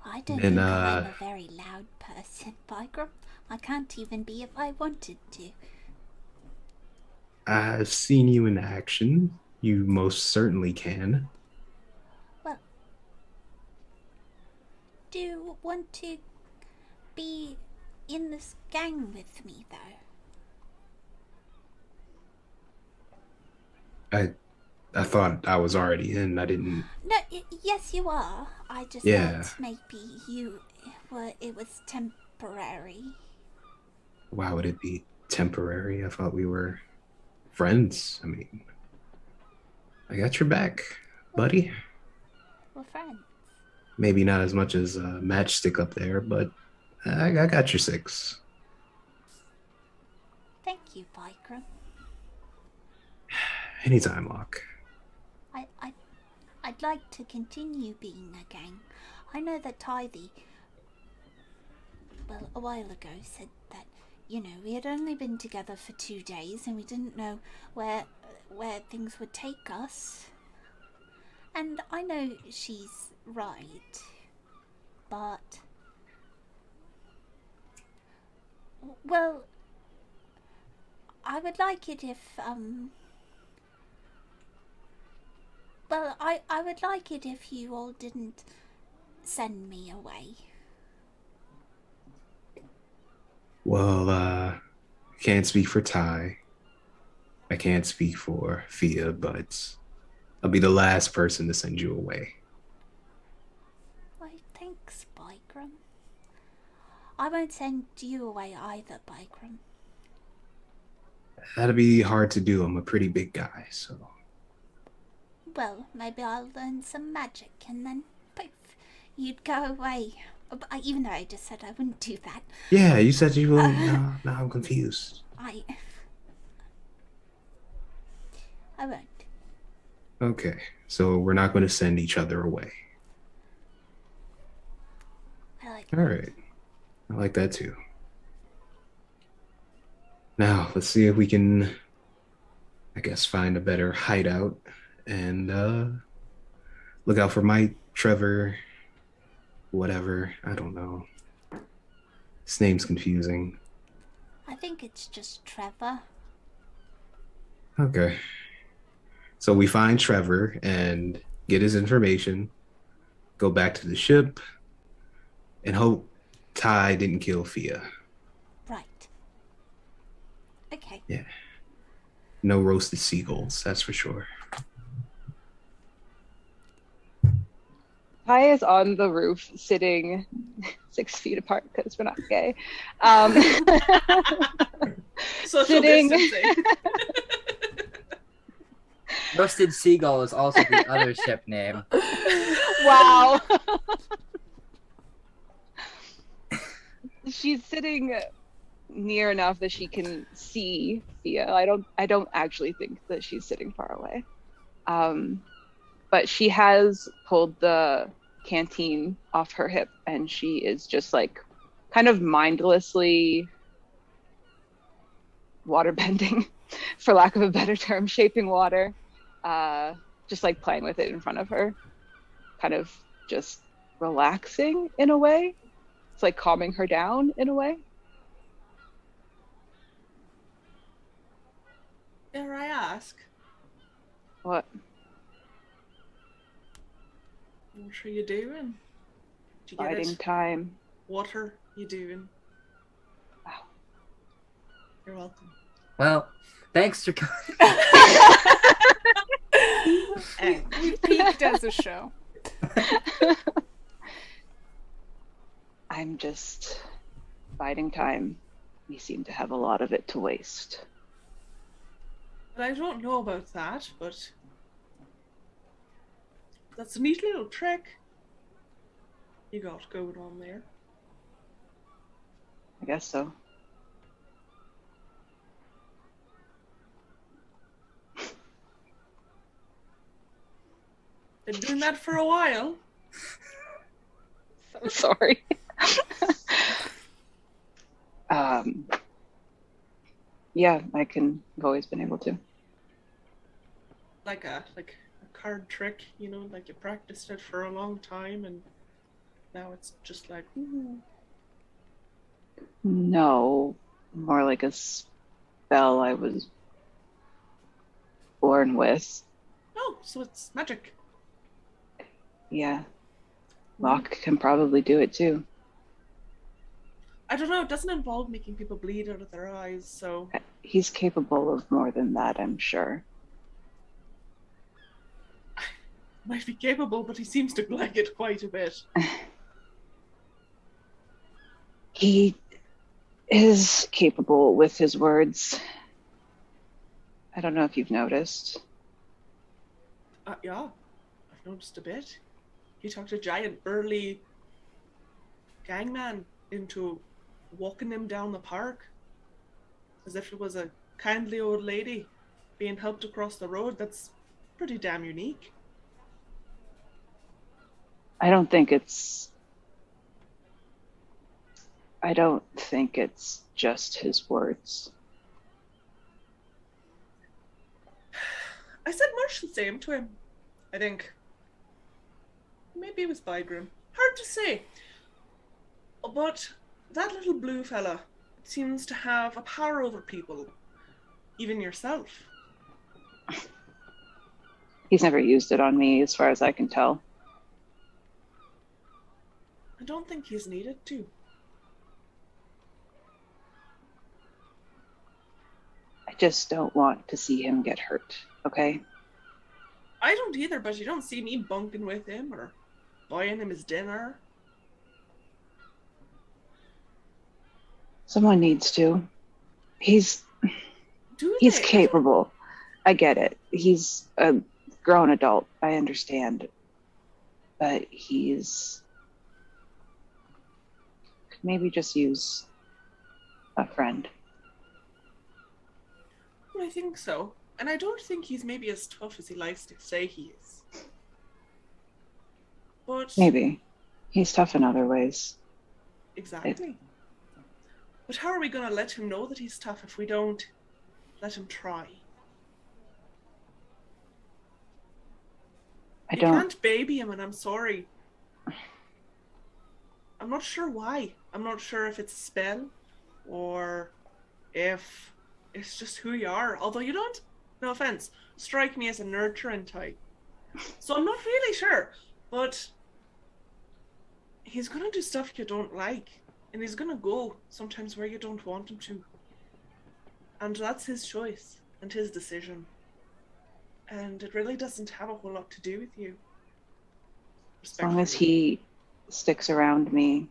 C: I don't think I'm a very loud person, Bygram. I can't even be if I wanted to.
D: I've seen you in action. You most certainly can.
C: Well, do you want to be in this gang with me,
D: though? I thought I was already in. I didn't.
C: No, yes, you are. I just thought maybe it was temporary.
D: Why would it be temporary? I thought we were friends. I mean, I got your back, buddy.
C: We're friends.
D: Maybe not as much as Matchstick up there, but I got your 6.
C: Thank you, Bygram.
D: Anytime, Locke.
C: I'd like to continue being a gang. I know that Tithy, well, a while ago said that
E: we had only been together for 2 days and we didn't know where things would take us. And I know she's right, but... Well, I would like it if, Well, I would like it if you all didn't send me away.
D: Well, can't speak for Ty. I can't speak for Fia, but I'll be the last person to send you away.
E: Why, thanks, Bygram. I won't send you away either, Bygram.
D: That'd be hard to do. I'm a pretty big guy, so...
E: Well, maybe I'll learn some magic and then, poof, you'd go away. Even though I just said I wouldn't do that.
D: Yeah, you said you wouldn't. Now I'm confused.
E: I won't.
D: Okay, so we're not going to send each other away.
E: I like
D: All right. I like that too. Now, let's see if we can, I guess, find a better hideout and look out for Mike, Trevor, whatever. I don't know. His name's confusing.
E: I think it's just Trevor.
D: Okay. So we find Trevor and get his information, go back to the ship, and hope Ty didn't kill Fia.
E: Right. Okay.
D: Yeah. No roasted seagulls, that's for sure.
B: Ty is on the roof, sitting 6 feet apart because we're not gay.
F: Social
B: Sitting.
F: distancing.
A: Roasted Seagull is also the other ship name.
B: Wow. She's sitting near enough that she can see Fia. I don't actually think that she's sitting far away. But she has pulled the canteen off her hip and she is just like kind of mindlessly water bending, for lack of a better term, shaping water, just like playing with it in front of her, kind of just relaxing in a way. It's like calming her down in a way.
F: Dare I ask,
B: What?
F: what are you doing? Did you get
B: Biding
F: it?
B: time.
F: What are you doing?
B: Wow.
F: You're welcome.
A: Well, thanks for coming.
C: We peaked as a show.
B: I'm just biding time. We seem to have a lot of it to waste.
F: But I don't know about that, but that's a neat little trick you got going on there.
B: I guess so.
F: Been doing that for a while.
B: I'm sorry. Yeah, I've always been able to.
F: Like a card trick, like you practiced it for a long time and now it's just like, ooh.
B: No, more like a spell I was born with.
F: Oh, so it's magic.
B: Yeah. Locke can probably do it too.
F: I don't know, it doesn't involve making people bleed out of their eyes, so...
B: He's capable of more than that, I'm sure.
F: Might be capable, but he seems to like it quite a bit.
B: He is capable with his words. I don't know if you've noticed.
F: Yeah, I've noticed a bit. He talked a giant burly gangman into walking him down the park as if it was a kindly old lady being helped across the road. That's pretty damn unique.
B: I don't think it's just his words.
F: I said much the same to him, I think. Maybe it was Bygram. Hard to say. But that little blue fella seems to have a power over people. Even yourself.
B: He's never used it on me, as far as I can tell.
F: I don't think he's needed to.
B: I just don't want to see him get hurt, okay?
F: I don't either, but you don't see me bunking with him or buying him his dinner.
B: Someone needs to. He's capable. I get it. He's a grown adult. I understand. But he's... could maybe just use a friend.
F: Well, I think so. And I don't think he's maybe as tough as he likes to say he is. But...
B: maybe. He's tough in other ways.
F: Exactly. But how are we going to let him know that he's tough if we don't let him try? You can't baby him, and I'm sorry. I'm not sure why. I'm not sure if it's a spell or if it's just who you are. Although you don't, no offense, strike me as a nurturing type. So I'm not really sure. But he's going to do stuff you don't like. And he's going to go sometimes where you don't want him to. And that's his choice and his decision. And it really doesn't have a whole lot to do with you.
B: As long as he sticks around me,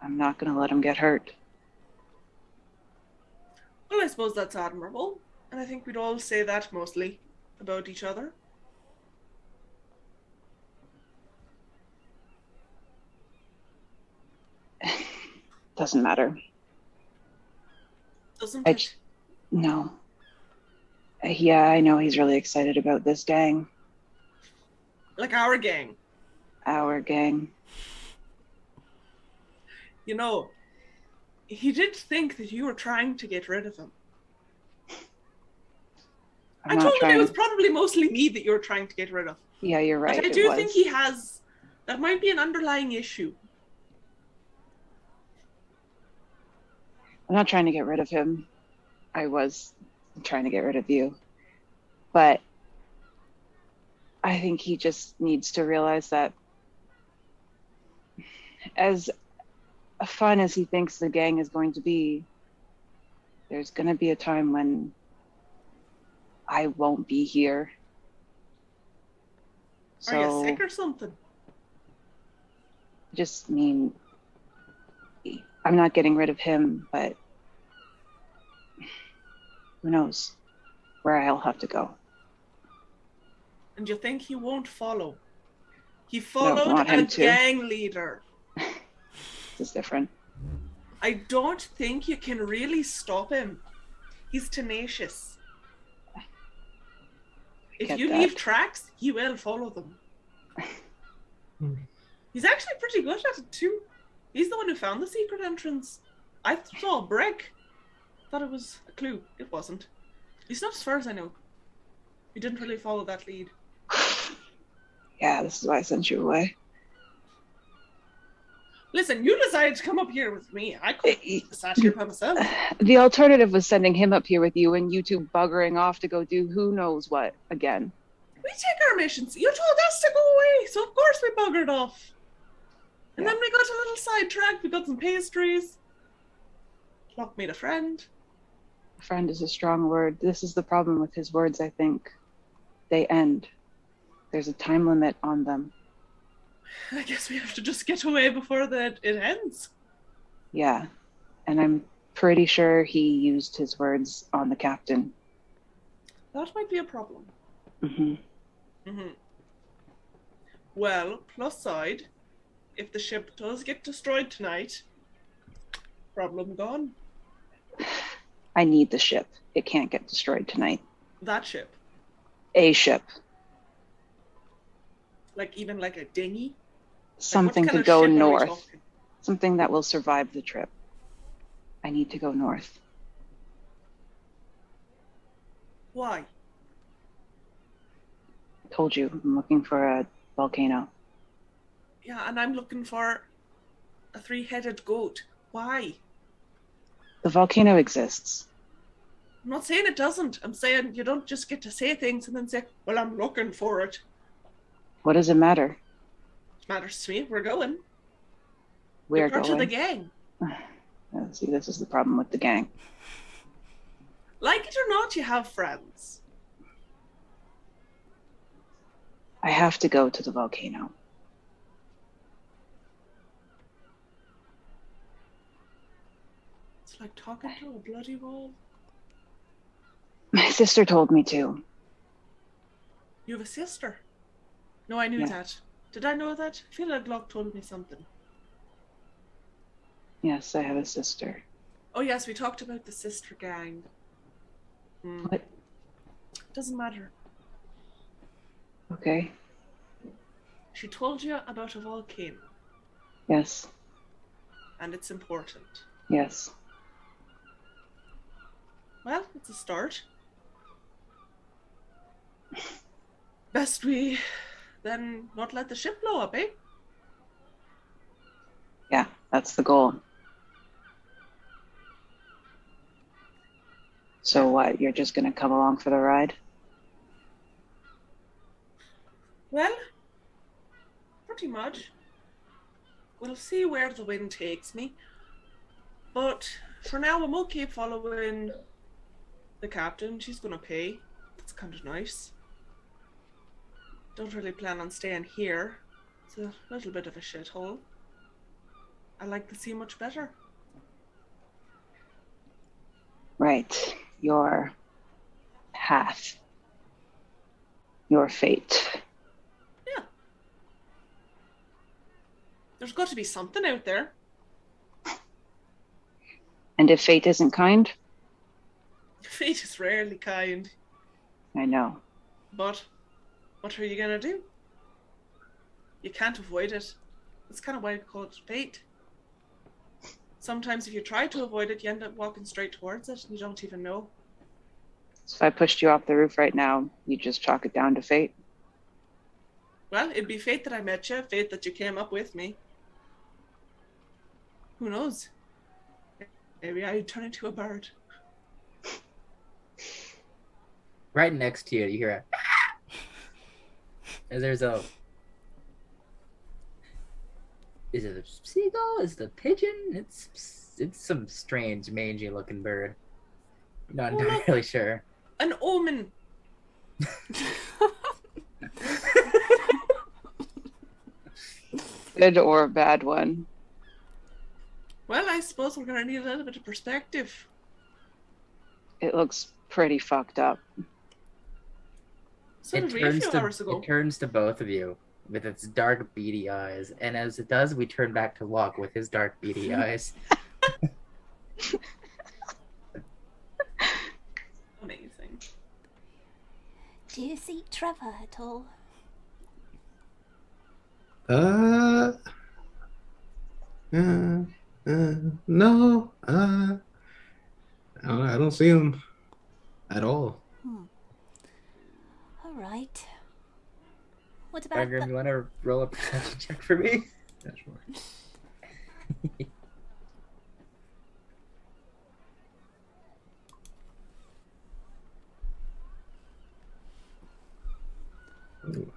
B: I'm not going to let him get hurt.
F: Well, I suppose that's admirable. And I think we'd all say that mostly about each other.
B: Doesn't matter.
F: Doesn't it?
B: No. Yeah, I know he's really excited about this gang.
F: Like our gang.
B: Our gang.
F: You know, he did think that you were trying to get rid of him. I told him it was probably mostly me that you were trying to get rid of.
B: Yeah, you're right.
F: But I do think he has... that might be an underlying issue.
B: I'm not trying to get rid of him. I was trying to get rid of you. But I think he just needs to realize that as fun as he thinks the gang is going to be, there's going to be a time when I won't be here. So,
F: are you sick or something?
B: I just mean, I'm not getting rid of him, but who knows where I'll have to go.
F: And you think he won't follow? He followed a gang leader.
B: This is different.
F: I don't think you can really stop him. He's tenacious. If you leave tracks, he will follow them. He's actually pretty good at it too. He's the one who found the secret entrance. I saw a brick. Thought it was a clue. It wasn't. At least not as far as I know. He didn't really follow that lead.
B: Yeah, this is why I sent you away.
F: Listen, you decided to come up here with me. I could have sat here by myself.
B: The alternative was sending him up here with you and you two buggering off to go do who knows what again.
F: We take our missions. You told us to go away, so of course we buggered off. And then we got a little sidetracked. We got some pastries. Locke made a friend.
B: A friend is a strong word. This is the problem with his words, I think. They end. There's a time limit on them.
F: I guess we have to just get away before it ends.
B: Yeah. And I'm pretty sure he used his words on the captain.
F: That might be a problem.
B: Mm-hmm.
F: Mm-hmm. Well, plus side, if the ship does get destroyed tonight, problem gone.
B: I need the ship. It can't get destroyed tonight.
F: That ship?
B: A ship.
F: Like even like a dinghy?
B: Something to go north. Something that will survive the trip. I need to go north.
F: Why?
B: Told you, I'm looking for a volcano.
F: Yeah, and I'm looking for a 3-headed goat. Why?
B: The volcano exists.
F: I'm not saying it doesn't. I'm saying you don't just get to say things and then say, well, I'm looking for it.
B: What does it matter?
F: It matters to me. We're going.
B: We're
F: You're part
B: going.
F: of the gang.
B: See, this is the problem with the gang.
F: Like it or not, you have friends.
B: I have to go to the volcano.
F: It's like talking to a bloody wall.
B: My sister told me to.
F: You have a sister? No, I knew
B: Yeah.
F: that. Did I know that? I feel like Locke told me something.
B: Yes, I have a sister.
F: Oh yes, we talked about the sister gang.
B: What?
F: Doesn't matter.
B: Okay.
F: She told you about a volcano,
B: Yes.
F: and it's important.
B: Yes.
F: Well, it's a start. Best we then not let the ship blow up, eh?
B: Yeah, that's the goal. So what? You're just gonna come along for the ride?
F: Well, pretty much. We'll see where the wind takes me. But for now, I'm okay following the captain. She's gonna pay. That's kind of nice. Don't really plan on staying here. It's a little bit of a shithole. I like the sea much better.
B: Right. Your path. Your fate.
F: Yeah. There's got to be something out there.
B: And if fate isn't kind,
F: Fate is rarely kind.
B: I know.
F: But what are you gonna do? You can't avoid it. That's kind of why I call it fate. Sometimes if you try to avoid it, you end up walking straight towards it and you don't even know.
B: So if I pushed you off the roof right now, you just chalk it down to fate?
F: Well, it'd be fate that I met you, fate that you came up with me. Who knows? Maybe I'd turn into a bird.
A: Right next to you, you hear a. And there's a. Is it a seagull? Is it a pigeon? It's some strange, mangy looking bird. Not entirely sure.
F: An omen!
B: Good or a bad one?
F: Well, I suppose we're gonna need a little bit of perspective.
B: It looks pretty fucked up.
F: So did we a few
A: to,
F: hours ago.
A: it turns to both of you with its dark, beady eyes. And as it does, we turn back to Locke with his dark, beady eyes.
F: Amazing.
E: Do you see Trevor at all?
D: No. I don't see him at all.
E: All right. What about
A: Margaret, you want to roll a perception check for me?
D: Yeah, sure.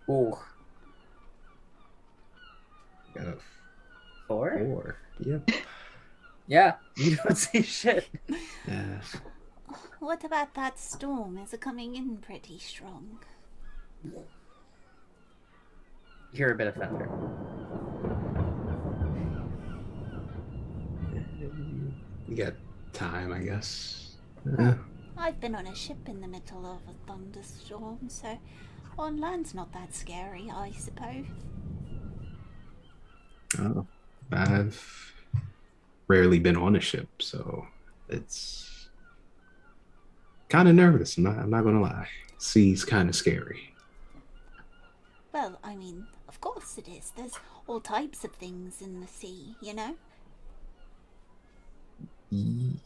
A: Ooh,
D: Got a
A: 4?
D: 4. Yep.
A: Yeah, you don't see shit.
D: Yeah.
E: what about that storm? Is it coming in pretty strong?
A: You hear a bit of thunder.
D: You got time, I guess.
E: I've been on a ship in the middle of a thunderstorm, so on land's not that scary, I suppose.
D: Oh, I've rarely been on a ship, so it's kind of nervous. I'm not gonna lie. Sea's kind of scary.
E: Well, I mean, of course it is. There's all types of things in the sea, you know?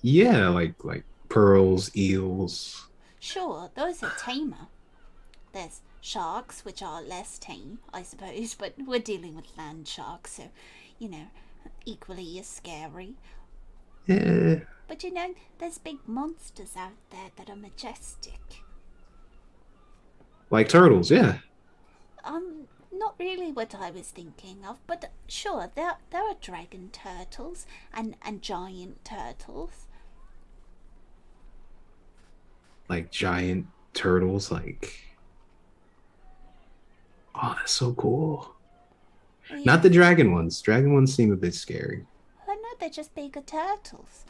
D: Yeah, like pearls, eels.
E: Sure, those are tamer. There's sharks, which are less tame, I suppose, but we're dealing with land sharks, so, you know, equally as scary.
D: Yeah,
E: But you know, there's big monsters out there that are majestic.
D: like turtles. Yeah,
E: Not really what I was thinking of, but sure, there are dragon turtles and giant turtles.
D: like giant turtles. Like, oh, that's so cool.
E: Yeah.
D: Not the dragon ones. Dragon ones seem a bit scary.
E: Oh no, they're just bigger turtles.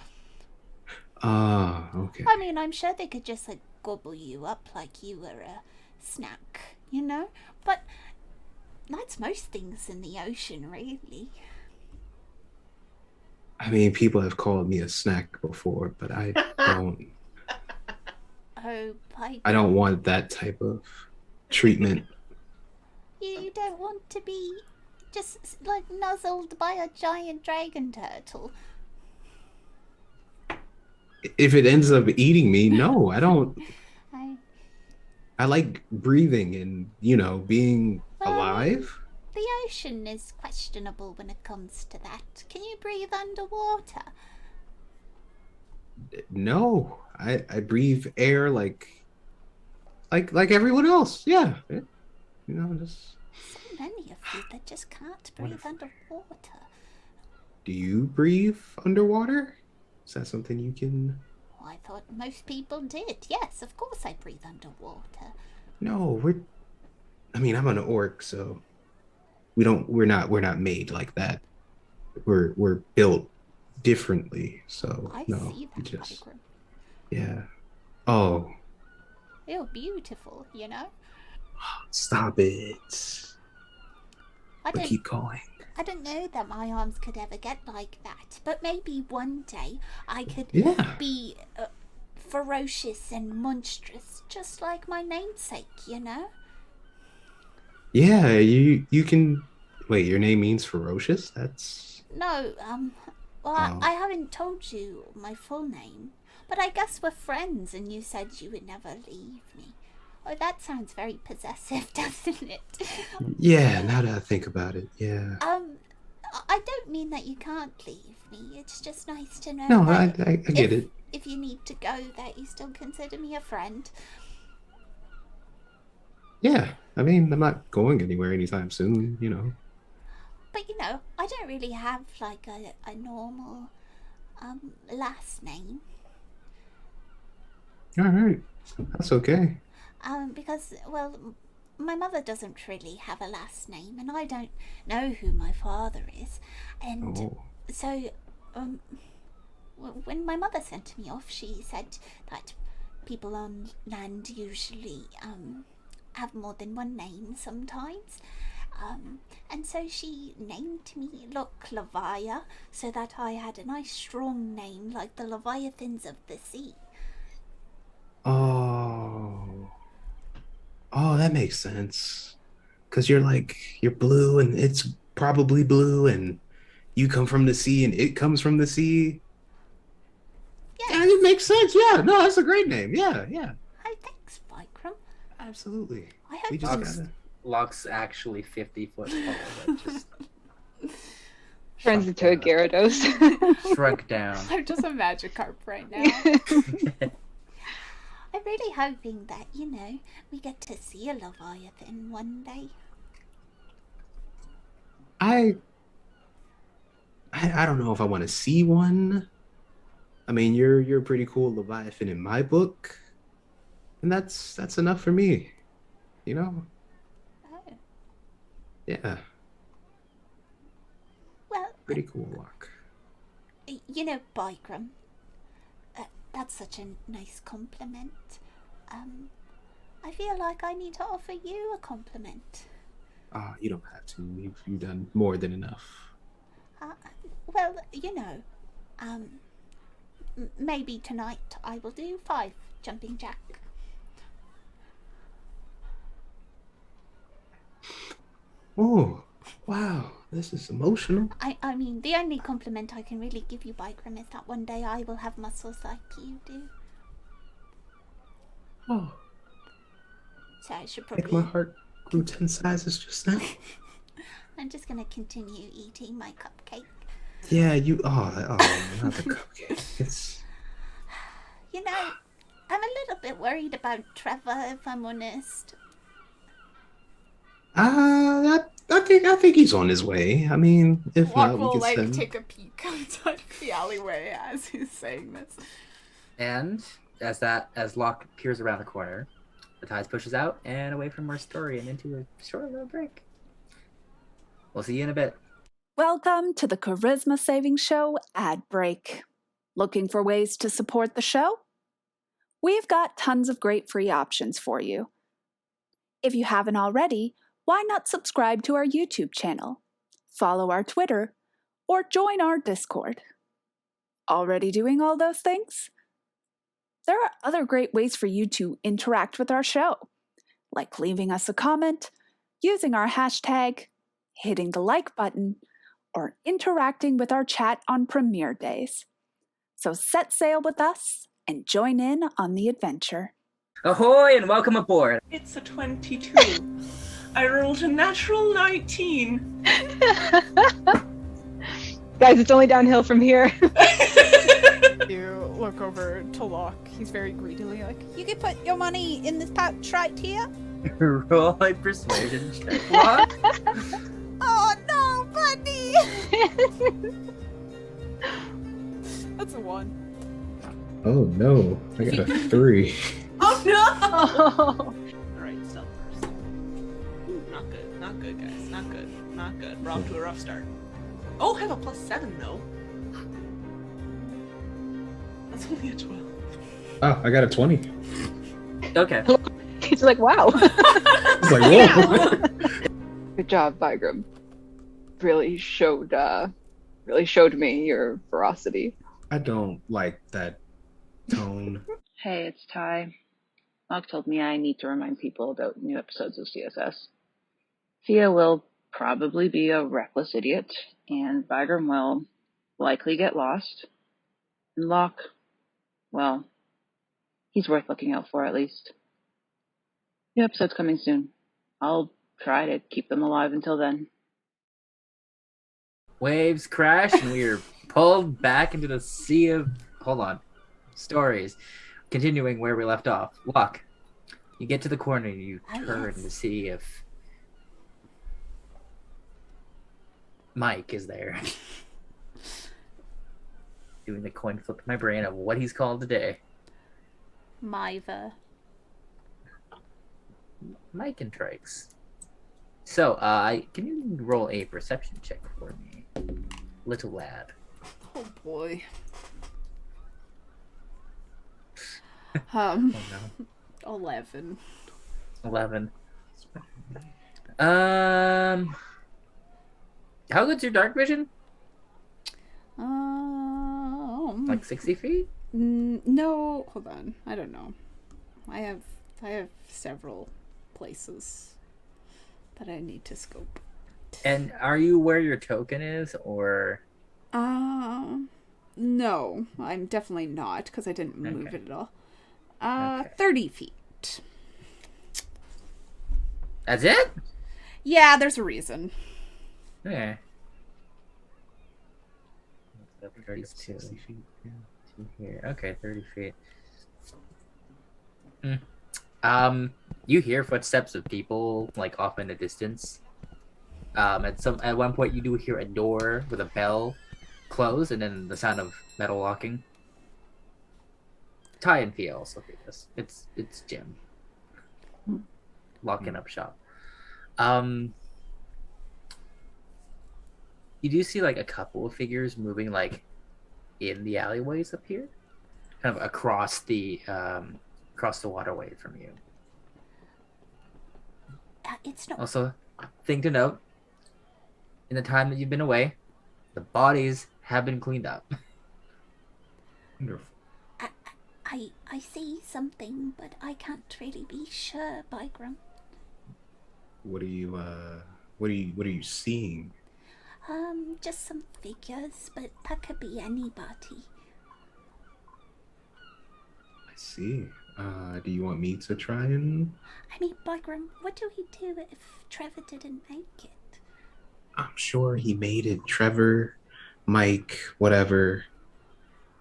D: Ah, okay.
E: I mean, I'm sure they could just like gobble you up like you were a snack, you know? But that's most things in the ocean, really.
D: I mean, people have called me a snack before, but I don't.
E: Oh,
D: I don't want that type of treatment.
E: You don't want to be just like nuzzled by a giant dragon turtle.
D: If it ends up eating me, no, I don't.
E: I,
D: I like breathing and, being alive.
E: The ocean is questionable when it comes to that. Can you breathe underwater?
D: No, I breathe air like everyone else. Yeah, just.
E: So many of you that just can't breathe underwater.
D: Do you breathe underwater? Is that something you can?
E: Oh, I thought most people did. Yes, of course I breathe underwater.
D: No, I'm an orc, so we're not made like that. We're built differently, so
E: I
D: no,
E: see that, Vigram.
D: Yeah. Oh,
E: You're beautiful, you know?
D: stop it. But keep going.
E: I don't know that my arms could ever get like that, but maybe one day I could be ferocious and monstrous, just like my namesake, you know?
D: Yeah, you can. Wait, your name means ferocious? That's.
E: No, I haven't told you my full name, but I guess we're friends and you said you would never leave me. Oh, that sounds very possessive, doesn't it?
D: Yeah, now that I think about it, yeah.
E: I don't mean that you can't leave me. It's just nice to know.
D: No,
E: that
D: I get it.
E: If you need to go, that you still consider me a friend.
D: Yeah, I'm not going anywhere anytime soon,
E: But I don't really have like a normal last name.
D: All right, that's okay.
E: Because my mother doesn't really have a last name, and I don't know who my father is, and so when my mother sent me off, she said that people on land usually have more than one name sometimes. And so she named me Locke Levia, so that I had a nice strong name like the Leviathans of the sea.
D: Oh, that makes sense. Because you're blue and it's probably blue and you come from the sea and it comes from the sea. Yeah, it makes sense. Yeah, no, that's a great name. Yeah.
E: Hi, thanks, Vikram.
D: Absolutely.
E: I hope
D: we just gotta...
A: Locke's actually 50 foot tall. That just
B: turns into a Gyarados.
A: shrunk down.
C: I'm just a Magikarp right now.
E: I'm really hoping that, we get to see a Leviathan one day.
D: I don't know if I want to see one. I mean, you're a pretty cool Leviathan in my book, and that's enough for me.
E: Oh.
D: Yeah.
E: Well,
D: pretty cool, Locke.
E: Bikram, that's such a nice compliment. I feel like I need to offer you a compliment.
D: You don't have to. You've done more than enough.
E: Maybe tonight I will do 5 jumping jack.
D: Oh, wow. This is emotional.
E: I mean, the only compliment I can really give you, Bikram, is that one day I will have muscles like you do.
D: Oh,
E: So I should
D: like my
E: probably...
D: heart grew 10 sizes just now.
E: I'm just gonna continue eating my cupcake.
D: Yeah, you. Oh, not the cupcake. It's.
E: You know, I'm a little bit worried about Trevor, if I'm honest.
D: I think he's on his way. I mean, if
C: Locke
D: not, we
C: will
D: could
C: like
D: send.
C: take a peek outside the alleyway as he's saying this.
A: And as Locke peers around the corner, the ties pushes out and away from our story and into a short little break. We'll see you in a bit.
G: Welcome to the Charisma Saving Show ad break. Looking for ways to support the show? We've got tons of great free options for you. If you haven't already, why not subscribe to our YouTube channel, follow our Twitter, or join our Discord? Already doing all those things? There are other great ways for you to interact with our show, like leaving us a comment, using our hashtag, hitting the like button, or interacting with our chat on premiere days. So set sail with us and join in on the adventure.
A: Ahoy and welcome aboard.
F: It's a 22. I rolled a natural 19.
B: Guys, it's only downhill from here.
C: You look over to Locke. He's very greedily like,
E: You can put your money in this pouch right here.
A: Roll a persuasion check. What?
E: Oh no, buddy!
C: that's a 1.
D: Oh no, I got a 3.
F: Oh no!
B: Oh.
F: Alright, stealth first. Ooh, not good. Not good, guys. Not good. Not good. We're off to a rough start. Oh, have a +7 though. That's only a 12.
D: Oh, I got a 20.
A: Okay.
B: He's like, wow.
D: It's like, whoa.
B: Good job, Vigram. Really showed me your ferocity.
D: I don't like that tone.
B: Hey, it's Ty. Locke told me I need to remind people about new episodes of CSS. Thea will probably be a reckless idiot, and Vigram will likely get lost. And Locke, well, he's worth looking out for at least. New episodes coming soon. I'll try to keep them alive until then.
A: Waves crash and we are pulled back into the sea of stories. Continuing where we left off. Locke, you get to the corner, you turn to see if Mike is there. Doing the coin flip in my brain of what he's called today.
E: Miva.
A: Mike and Trikes. So, can you roll a perception check for me, little lad?
C: oh boy.
A: Oh no.
C: 11.
A: 11. How good's your dark vision? Like 60 feet?
C: No, hold on. I don't know. I have several places that I need to scope.
A: And are you where your token is, or?
C: No, I'm definitely not because I didn't move
A: Okay.
C: it at all.
A: Okay.
C: 30 feet.
A: That's it?
C: Yeah, there's a reason.
A: Okay. 32 feet. Here. Okay, 30 feet. You hear footsteps of people like off in the distance. At one point you do hear a door with a bell close and then the sound of metal locking. Ty and Thea also hear this. It's Jim. Locking up shop. You do see like a couple of figures moving like in the alleyways up here, kind of across the waterway from you.
E: It's not.
A: Also, thing to note: in the time that you've been away, the bodies have been cleaned up.
D: Wonderful.
E: I see something, but I can't really be sure, Bygram.
D: What are you seeing?
E: Just some figures, but that could be anybody.
D: I see. Do you want me to try and...
E: I mean, Bagram, what do we do if Trevor didn't make it?
D: I'm sure he made it. Trevor, Mike, whatever.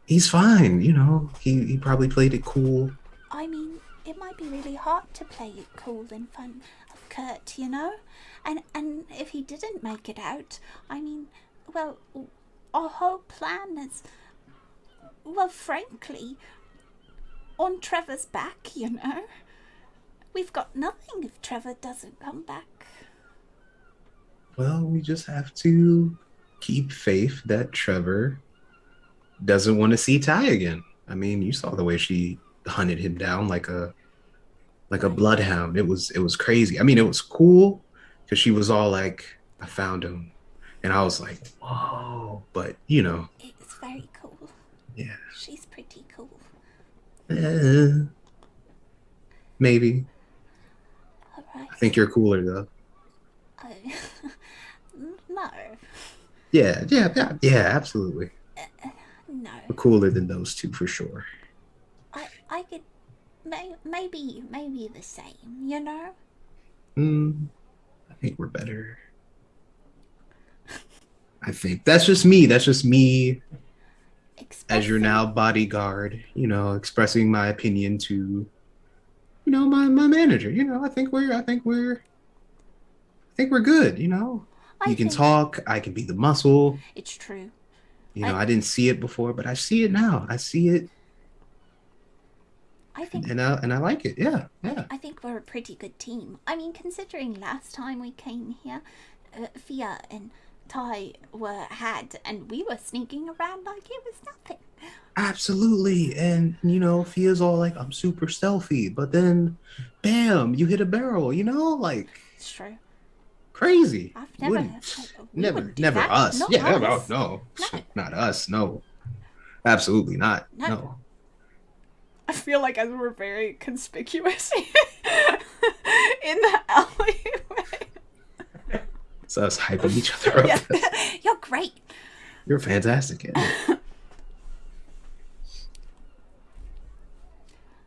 D: He's fine, you know. He probably played it cool.
E: I mean, it might be really hard to play it cool in front of Kurt, you know? And if he didn't make it out, I mean, well, our whole plan is, well, frankly, on Trevor's back, you know? We've got nothing if Trevor doesn't come back.
D: Well, we just have to keep faith that Trevor doesn't want to see Ty again. I mean, you saw the way she hunted him down like a bloodhound. It was crazy. I mean, it was cool because she was all like, I found him. And I was like, whoa. But, you know.
E: It's very cool.
D: Yeah.
E: She's pretty cool.
D: Maybe.
E: All right.
D: I think you're cooler, though.
E: No.
D: Yeah, absolutely.
E: No.
D: We're cooler than those two, for sure.
E: I could... Maybe the same, you know?
D: I think we're better. I think that's just me. As your now bodyguard, you know, expressing my opinion to, you know, my manager. You know, I think we're good. You know, you can talk. I can be the muscle.
E: It's true.
D: You know, I didn't see it before, but I see it now. I see it.
E: I think,
D: and I like it. Yeah.
E: I think we're a pretty good team. I mean, considering last time we came here, Fia and Ty had, and we were sneaking around like it was nothing.
D: Absolutely. And, you know, Fia's all like, I'm super stealthy, but then, bam, you hit a barrel, you know? Like,
E: it's true.
D: Crazy.
E: I've
D: never us.
E: Not
D: yeah,
E: us.
D: No, not us. No, absolutely not. No.
C: I feel like as we're very conspicuous in the alleyway.
D: It's us hyping each other up.
E: Yeah. You're great.
D: You're fantastic at it.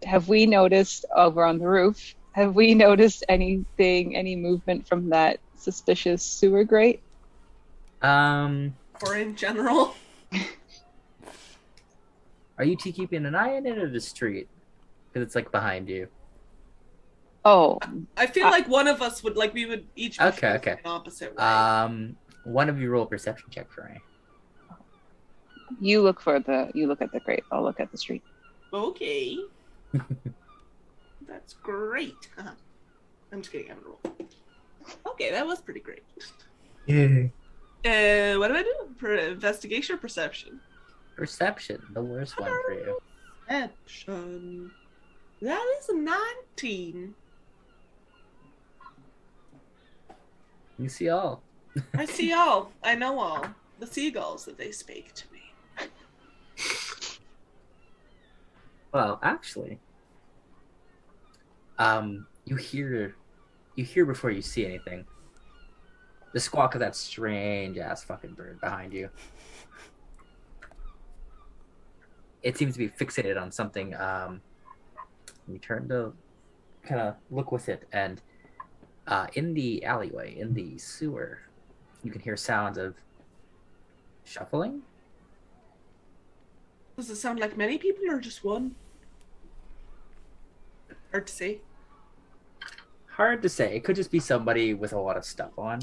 B: Have we noticed over on the roof? Have we noticed anything, any movement from that suspicious sewer grate?
F: Or in general?
A: Are you two keeping an eye on it or the street? Because it's like behind you.
B: Oh.
F: I feel like one of us would, like, we would each be
A: Okay.
F: an opposite way.
A: One of you roll a perception check for me.
B: You look at the grate. I'll look at the street.
F: Okay. That's great. I'm just kidding, I'm gonna roll. Okay, that was pretty great.
D: Yay.
F: What do I do? Investigation or perception?
A: Perception, the worst one for you.
F: Perception. That is a 19.
A: You see all.
F: I see all. I know all. The seagulls that they speak to me.
A: Well, actually, you hear before you see anything. The squawk of that strange ass fucking bird behind you. It seems to be fixated on something. You turn to kind of look with it, and in the alleyway, in the sewer, you can hear sounds of shuffling.
F: Does it sound like many people or just one? Hard to say.
A: Hard to say. It could just be somebody with a lot of stuff on.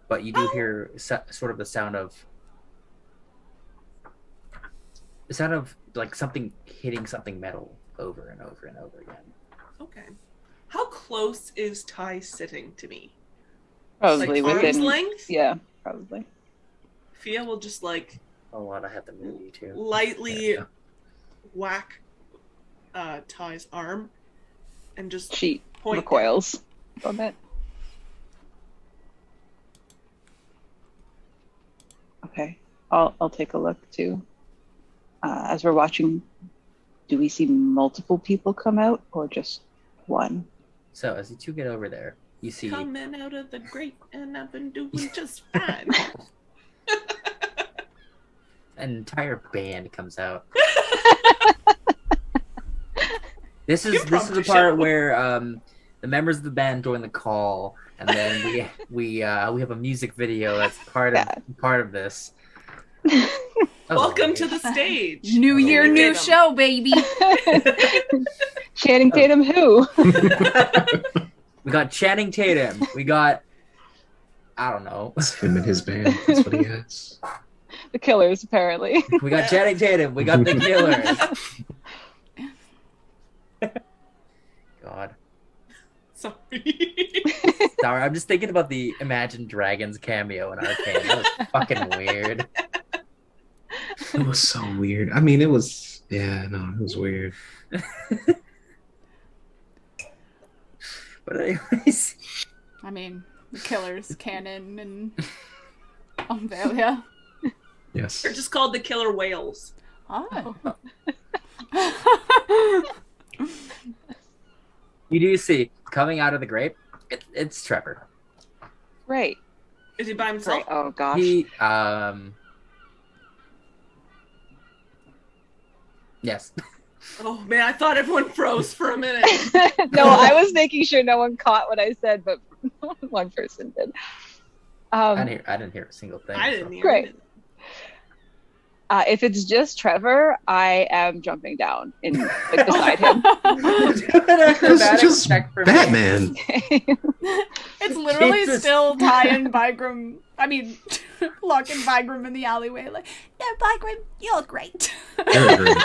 A: But you do hear sort of the sound of like something hitting something metal over and over and over again.
F: Okay. How close is Ty sitting to me?
B: Probably
F: like
B: within
F: arm's length?
B: Yeah, probably.
F: Fia will just like
A: Oh, I have to move you too.
F: lightly whack Ty's arm and just
B: She
F: point
B: recoils from it. Okay, I'll take a look too. As we're watching, do we see multiple people come out or just one?
A: So as you two get over there, you see
F: coming out of the grate, and I've been doing just fine.
A: an entire band comes out. This is the part where the members of the band join the call, and then we have a music video that's part of this.
F: Welcome to the stage.
C: New year, new show, baby.
B: Channing Tatum who?
A: We got Channing Tatum. We got, I don't know.
D: It's him and his band. That's what he has.
B: The Killers, apparently.
A: We got Channing Tatum. We got the Killers. God.
F: Sorry.
A: Sorry, I'm just thinking about the Imagine Dragons cameo in Arcane. That was fucking weird.
D: It was so weird. I mean, it was weird.
A: But anyways.
C: I mean, the Killers, canon, and Umbralia.
D: Yes.
F: They're just called the killer whales.
C: Oh.
A: You do see, coming out of the grape, it's Trevor.
B: Right.
F: Is he by himself?
B: Right. Oh gosh.
A: He, yes.
F: Oh man, I thought everyone froze for a minute.
B: No, I was making sure no one caught what I said, but one person did.
A: I didn't hear a single thing.
F: I didn't hear
B: Great.
F: it.
B: If it's just Trevor, I am jumping down beside him.
D: It's just Batman.
C: It's literally
A: Jesus.
C: still Ty and Bygram. I mean, Locke and Bygram in the alleyway. Like, no, Bygram, you're great.
D: Very great.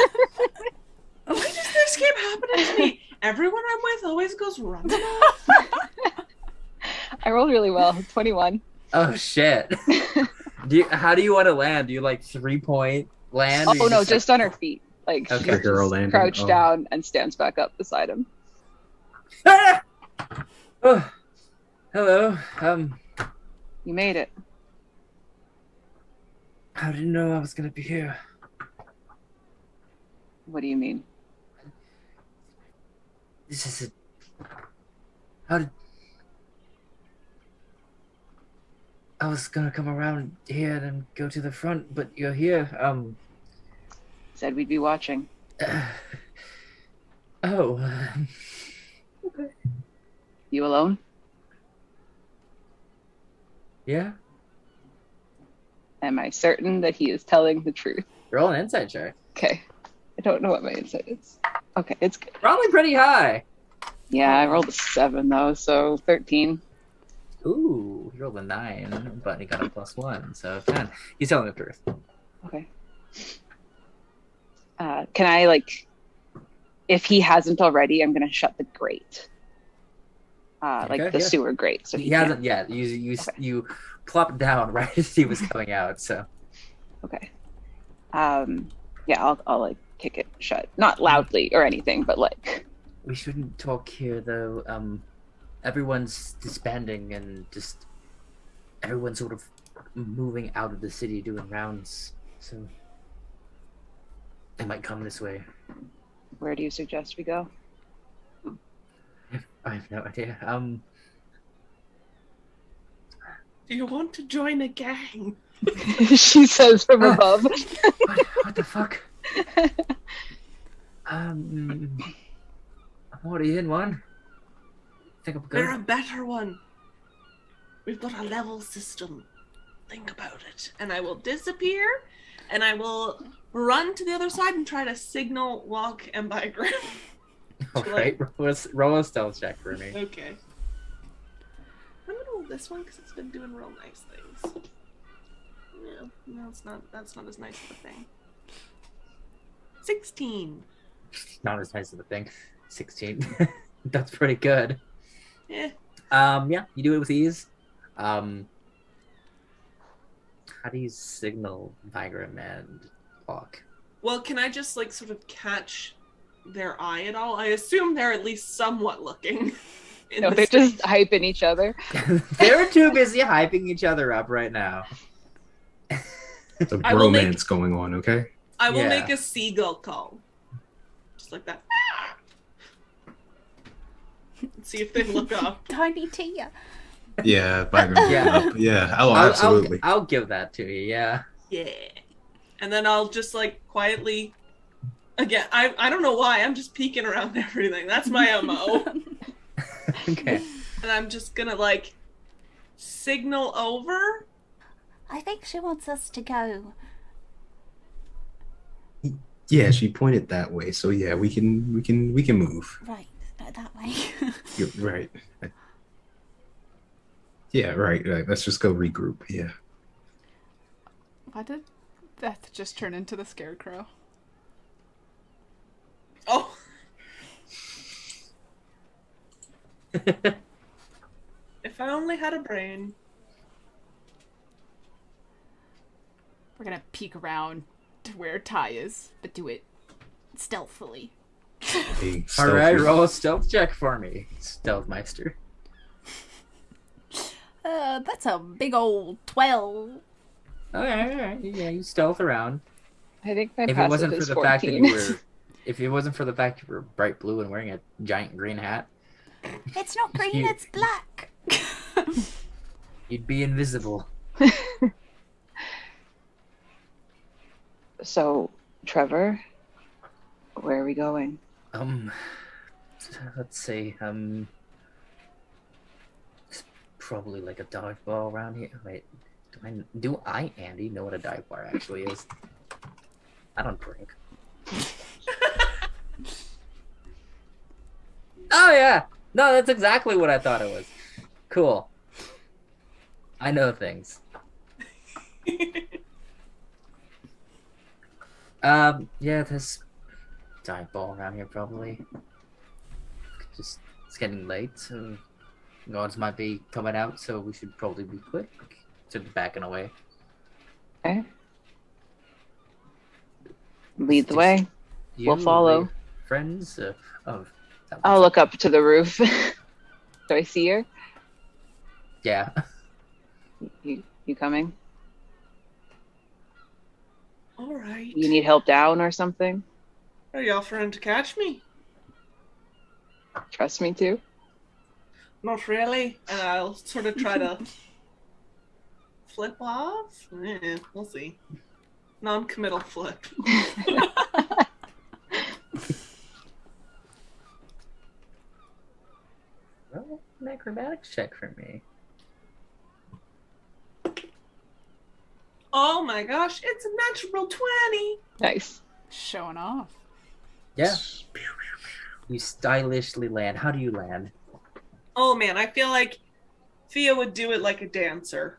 F: Why does this keep happening to me? Everyone I'm with always goes running off.
B: I rolled really well. 21.
A: Oh shit. How do you want to land? Do you like 3-point land? or
B: Oh
A: you
B: no, just on her feet. Like
A: Okay.
B: she
D: Like girl landing.
B: crouched
D: Oh.
B: down and stands back up beside him.
A: Ah! Oh, hello.
B: You made it.
A: How did you know I was gonna be here?
B: What do you mean?
A: This is a... How did... I was gonna come around here and go to the front, but you're here.
B: Said we'd be watching.
A: Oh.
B: Okay. You alone?
A: Yeah?
B: Am I certain that he is telling the truth?
A: Roll an insight check.
B: Okay. I don't know what my insight is. Okay, it's good.
A: Probably pretty high.
B: Yeah, I rolled a 7 though, so 13.
A: Ooh, he rolled a 9, but he got a +1, so 10. He's telling the truth.
B: Okay. Can I, like, if he hasn't already, I'm gonna shut the grate. Like
A: Okay,
B: the
A: yeah.
B: sewer grate. So
A: He
B: can't-
A: hasn't yet. You
B: Okay.
A: you plopped down right as he was coming out, so.
B: Okay. Yeah, I'll like kick it shut. Not loudly or anything, but like.
A: We shouldn't talk here, though. Everyone's disbanding and just everyone's sort of moving out of the city, doing rounds. So they might come this way.
B: Where do you suggest we go?
A: I have no idea.
F: Do you want to join a gang?
B: She says from above.
A: What the fuck? I'm already in one. Think I'm good.
F: We're a better one. We've got a level system. Think about it. And I will disappear, and I will run to the other side and try to signal Locke and Bygram.
A: All right, roll a stealth check for me.
F: Okay. I'm gonna roll this one because it's been doing real nice things. Yeah, no, it's not. That's not as nice of a thing. 16.
A: Not as nice of a thing. 16. That's pretty good.
F: Yeah.
A: Yeah, you do it with ease. How do you signal Bygram and Locke?
F: Well, can I just like sort of catch their eye at all? I assume they're at least somewhat looking.
B: No, they're just hyping each other.
A: They're too busy hyping each other up right now.
D: There's a
F: I will make-
D: bromance going on, okay?
F: I will
A: Yeah.
F: make a seagull call. Just like that. and see if they look up.
C: Tiny Tia.
D: Yeah, Byron.
A: Yeah.
D: Yeah. Oh, absolutely.
A: I'll give that to you. Yeah.
F: Yeah. And then I'll just like quietly, again, I don't know why, I'm just peeking around everything. That's my MO.
A: Okay.
F: And I'm just gonna like signal over.
C: I think she wants us to go.
D: Yeah, she pointed that way. So yeah, we can move.
C: Right, that way.
D: You're right. Yeah, right. Let's just go regroup. Yeah.
C: Why did Beth just turn into the scarecrow?
F: Oh. If I only had a brain.
C: We're gonna peek around to where Ty is, but do it stealthily.
D: Hey,
A: All right,
D: stealthy.
A: roll a stealth check for me, Stealthmeister.
C: That's a big old 12.
A: All right. Yeah, you stealth around.
B: I think my
A: If it
B: passive
A: wasn't for
B: is
A: the
B: 14.
A: fact that you were, if it wasn't for the fact you were bright blue and wearing a giant green hat,
C: It's not green,
A: You-
C: it's black.
A: you'd be invisible.
B: So, Trevor, where are we going?
A: Let's see. It's probably like a dive bar around here. Wait, do I, Andy, know what a dive bar actually is? I don't drink. Oh yeah, no, that's exactly what I thought it was. Cool. I know things. Yeah, there's dive bar around here probably. Just it's getting late, so guards might be coming out, so we should probably be quick to backing away.
B: Okay. Lead the way. We'll follow.
A: Friends of.
B: I'll look up to the roof. Do I see her?
A: Yeah.
B: You coming?
F: All right.
B: You need help down or something?
F: Are you offering to catch me?
B: Trust me to.
F: Not really. And I'll sort of try to flip off. We'll see. Non-committal flip.
A: Well, an acrobatics check for me.
F: Oh my gosh, it's a natural 20.
B: Nice.
C: Showing off.
A: Yeah. You stylishly land. How do you land?
F: Oh man, I feel like Thea would do it like a dancer.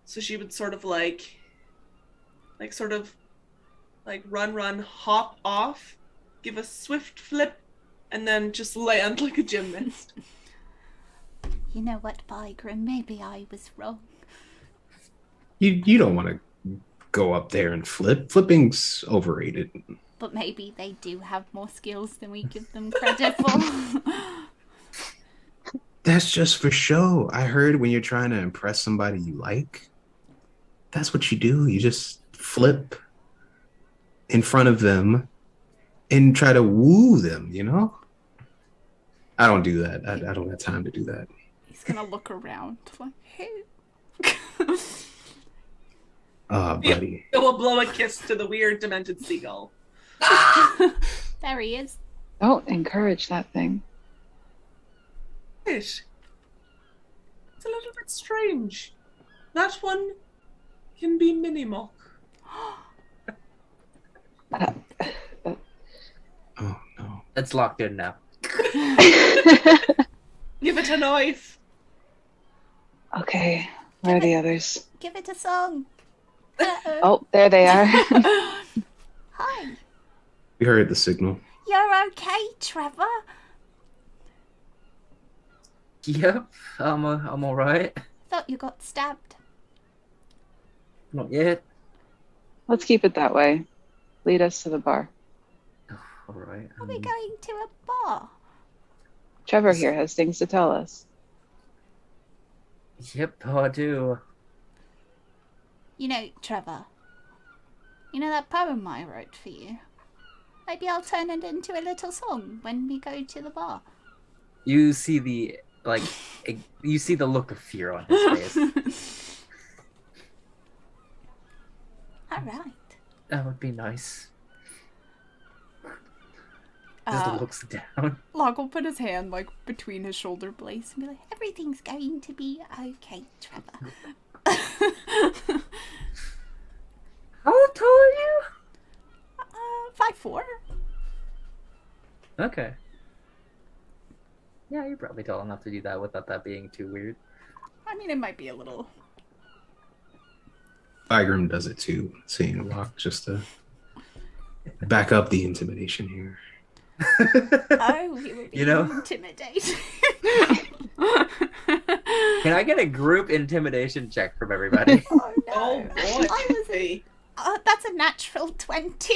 F: So she would sort of like run, hop off, give a swift flip, and then just land like a gymnast.
C: You know what, Bygrim? Maybe I was wrong.
D: You don't want to go up there and flip. Flipping's overrated.
C: But maybe they do have more skills than we give them credit for.
D: That's just for show. I heard when you're trying to impress somebody you like, that's what you do. You just flip in front of them and try to woo them, you know? I don't do that. I don't have time to do that.
C: He's gonna look around like, hey.
D: Buddy.
F: It will blow a kiss to the weird demented seagull.
C: There he is.
B: Don't encourage that thing.
F: It's a little bit strange. That one can be Minimock.
D: Oh, no.
A: It's locked in now.
F: Give it a knife.
B: Okay, where are the others?
C: Give it a song.
B: Oh, there they are.
C: Hi.
D: We heard the signal.
C: You're okay, Trevor?
A: Yep, I'm all right.
C: Thought you got stabbed.
A: Not yet.
B: Let's keep it that way. Lead us to the bar.
A: All right.
C: Are we going to a bar?
B: Trevor here has things to tell us.
A: Yep, I do.
C: You know, Trevor. You know that poem I wrote for you? Maybe I'll turn it into a little song when we go to the bar.
A: You see the you see the look of fear on his face.
C: All right.
A: That would be nice. Just looks down.
C: Locke will put his hand like between his shoulder blades and be like, "Everything's going to be okay, Trevor."
A: How tall are you?
C: 5'4".
A: Okay. Yeah, you're probably tall enough to do that without that being too weird.
C: I mean, it might be a little.
D: Bygram does it too, seeing Locke, just to back up the intimidation here.
C: Oh, he would be intimidating.
A: Can I get a group intimidation check from everybody?
C: Oh no!
F: Oh boy!
C: I was that's a natural 20.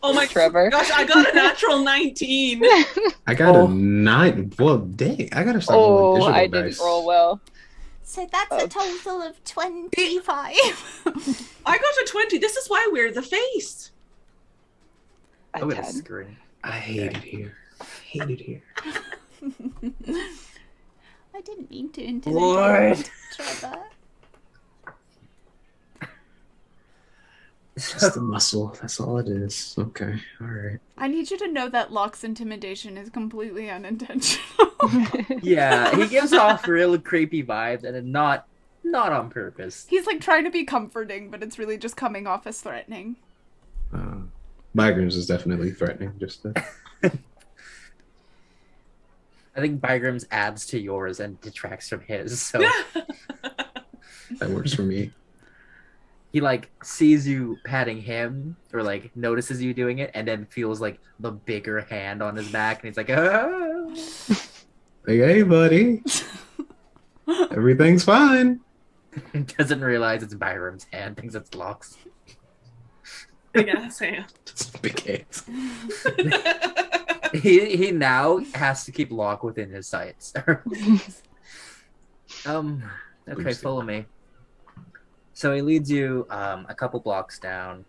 F: Oh my
B: Trevor.
F: gosh! I got a natural 19.
D: I got a 9. Well, dang, I gotta start rolling digital
B: I
D: dice.
B: didn't roll well.
C: So that's a total of 25.
F: I got a 20. This is why we're the face.
B: A
A: I'm gonna
B: 10.
A: scream.
D: I hate it here. Hate it here.
C: I didn't mean to intimidate
A: Lord.
C: Trevor.
D: Just the muscle. That's all it is. Okay. All right.
C: I need you to know that Locke's intimidation is completely unintentional.
A: Yeah, he gives off real creepy vibes, and not on purpose.
C: He's like trying to be comforting, but it's really just coming off as threatening.
D: Bygram's is definitely threatening. Just to...
A: I think Bygram's adds to yours and detracts from his, so
D: that works for me.
A: he like sees you patting him or like notices you doing it and then feels like the bigger hand on his back and he's like, oh.
D: Like, hey, buddy. Everything's fine.
A: Doesn't realize it's Byram's hand, thinks it's Locke's.
F: Big ass hand.
D: It's big hands.
A: He now has to keep Locke within his sights. Okay, follow me. So he leads you a couple blocks down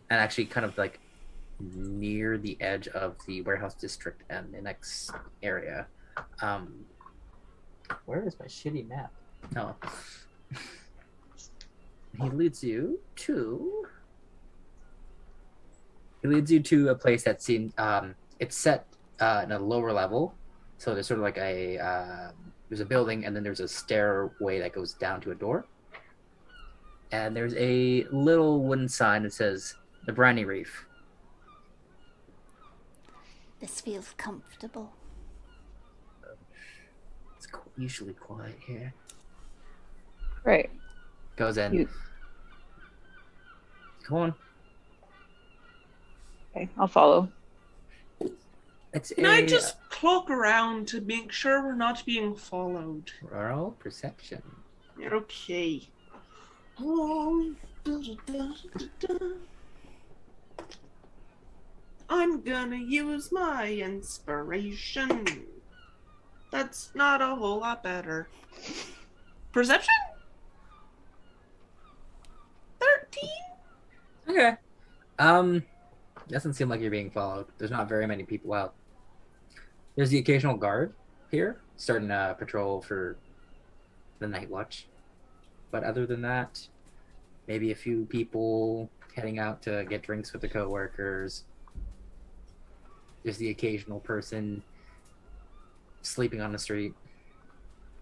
A: and actually kind of like near the edge of the warehouse district and the next area. Where is my shitty map? No. He leads you to a place that seems it's set in a lower level. So there's sort of like there's a building and then there's a stairway that goes down to a door. And there's a little wooden sign that says the Briny Reef.
C: This feels comfortable.
A: It's usually quiet here.
B: Right.
A: Goes in. Come on.
B: Okay, I'll follow.
F: Can I just cloak around to make sure we're not being followed?
A: Rural perception.
F: Okay. I'm gonna use my inspiration. That's not a whole lot better. Perception? 13?
A: Okay. Doesn't seem like you're being followed. There's not very many people out. There's the occasional guard here, starting a patrol for the night watch. But other than that, maybe a few people heading out to get drinks with their coworkers. There's the occasional person sleeping on the street,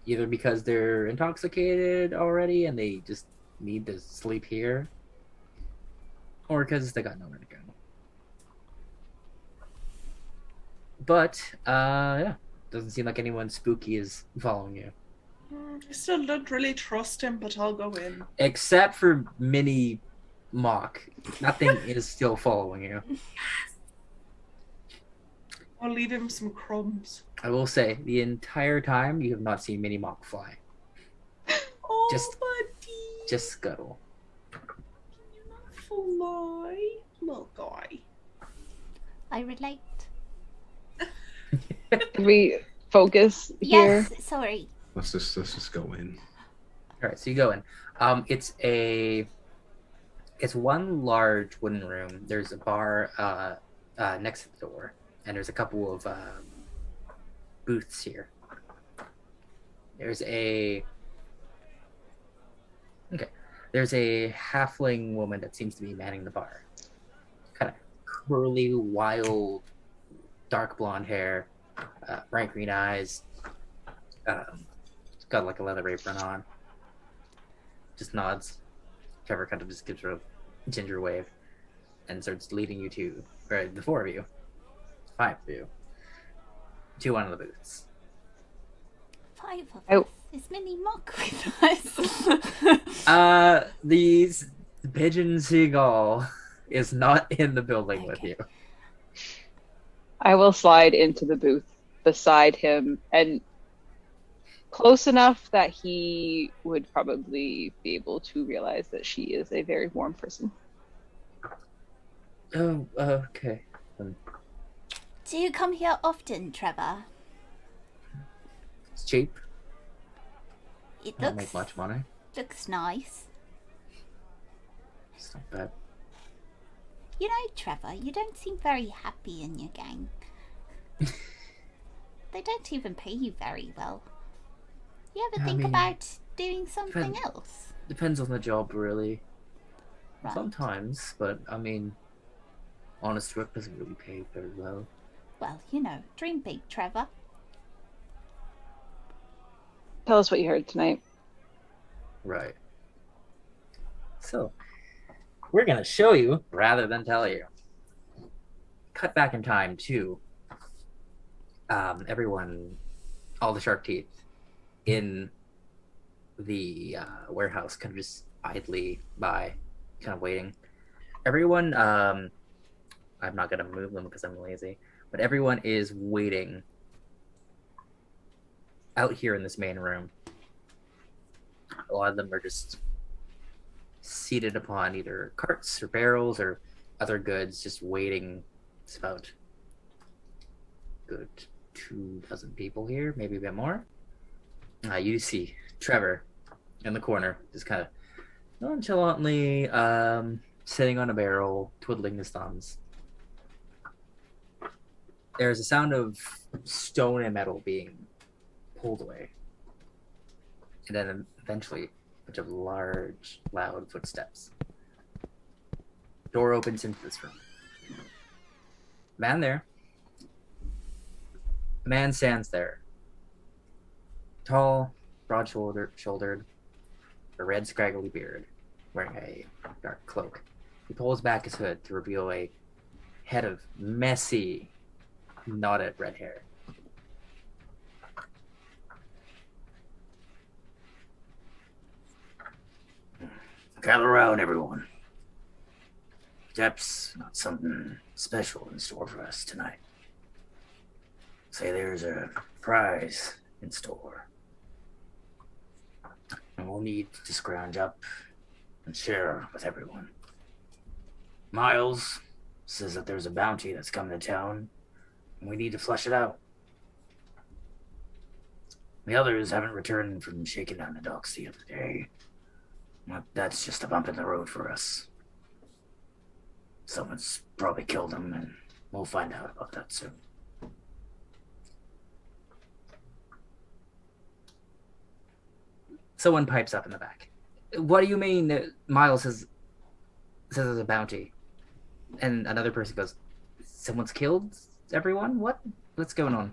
A: either because they're intoxicated already and they just need to sleep here, or because they got nowhere to go. But, yeah, doesn't seem like anyone spooky is following you.
F: I still don't really trust him, but I'll go in.
A: Except for Mini Mock. Nothing is still following you.
F: I'll leave him some crumbs.
A: I will say, the entire time, you have not seen Mini Mock fly.
F: Oh,
A: Just-
F: buddy.
A: Just scuttle.
F: Can you not fly, little guy?
C: I relate.
B: Can we focus here?
C: Yes, sorry.
D: Let's just go in.
A: All right, so you go in. It's one large wooden room. There's a bar next to the door. and there's a couple of booths here. There's a halfling woman that seems to be manning the bar. Kind of curly, wild, dark blonde hair, bright green eyes. Got like a leather apron on. Just nods. Trevor kind of just gives her a ginger wave and starts leading you to, or the 4 of you, 5 of you, to one of the booths.
C: 5 of
B: Oh.
C: us. Is Minnie Mock with us?
A: The pigeon seagull is not in the building with you.
B: I will slide into the booth beside him and close enough that he would probably be able to realize that she is a very warm person.
A: Oh, okay.
C: Do you come here often, Trevor?
A: It's cheap.
C: It
A: Don't make much money.
C: looks nice.
A: It's not bad.
C: You know, Trevor, you don't seem very happy in your gang. They don't even pay you very well. You ever think about doing something else?
A: Depends on the job, really.
C: Right.
A: Sometimes, but I mean, honest work doesn't really pay very well.
C: Well, you know, dream big, Trevor.
B: Tell us what you heard tonight.
A: Right. So, we're gonna show you rather than tell you. Cut back in time to everyone, all the shark teeth in the warehouse, kind of just idly by, kind of waiting. Everyone, I'm not gonna move them because I'm lazy, but everyone is waiting out here in this main room. A lot of them are just seated upon either carts or barrels or other goods, just waiting. It's about good 24 people here, maybe a bit more. You see Trevor in the corner, just kind of nonchalantly sitting on a barrel, twiddling his thumbs. There's a sound of stone and metal being pulled away. And then eventually, a bunch of large, loud footsteps. Door opens into this room. Man there. A man stands there. Tall, broad-shouldered, a red scraggly beard, wearing a dark cloak. He pulls back his hood to reveal a head of messy, knotted red hair. Gather around, everyone. Depth's not something special in store for us tonight. Say there's a prize in store. And we'll need to scrounge up and share with everyone. Miles says that there's a bounty that's coming to town, and we need to flush it out. The others haven't returned from shaking down the docks the other day. Well, that's just a bump in the road for us. Someone's probably killed them, and we'll find out about that soon. Someone pipes up in the back. What do you mean that Miles says there's a bounty? And another person goes, someone's killed everyone? What? What's going on?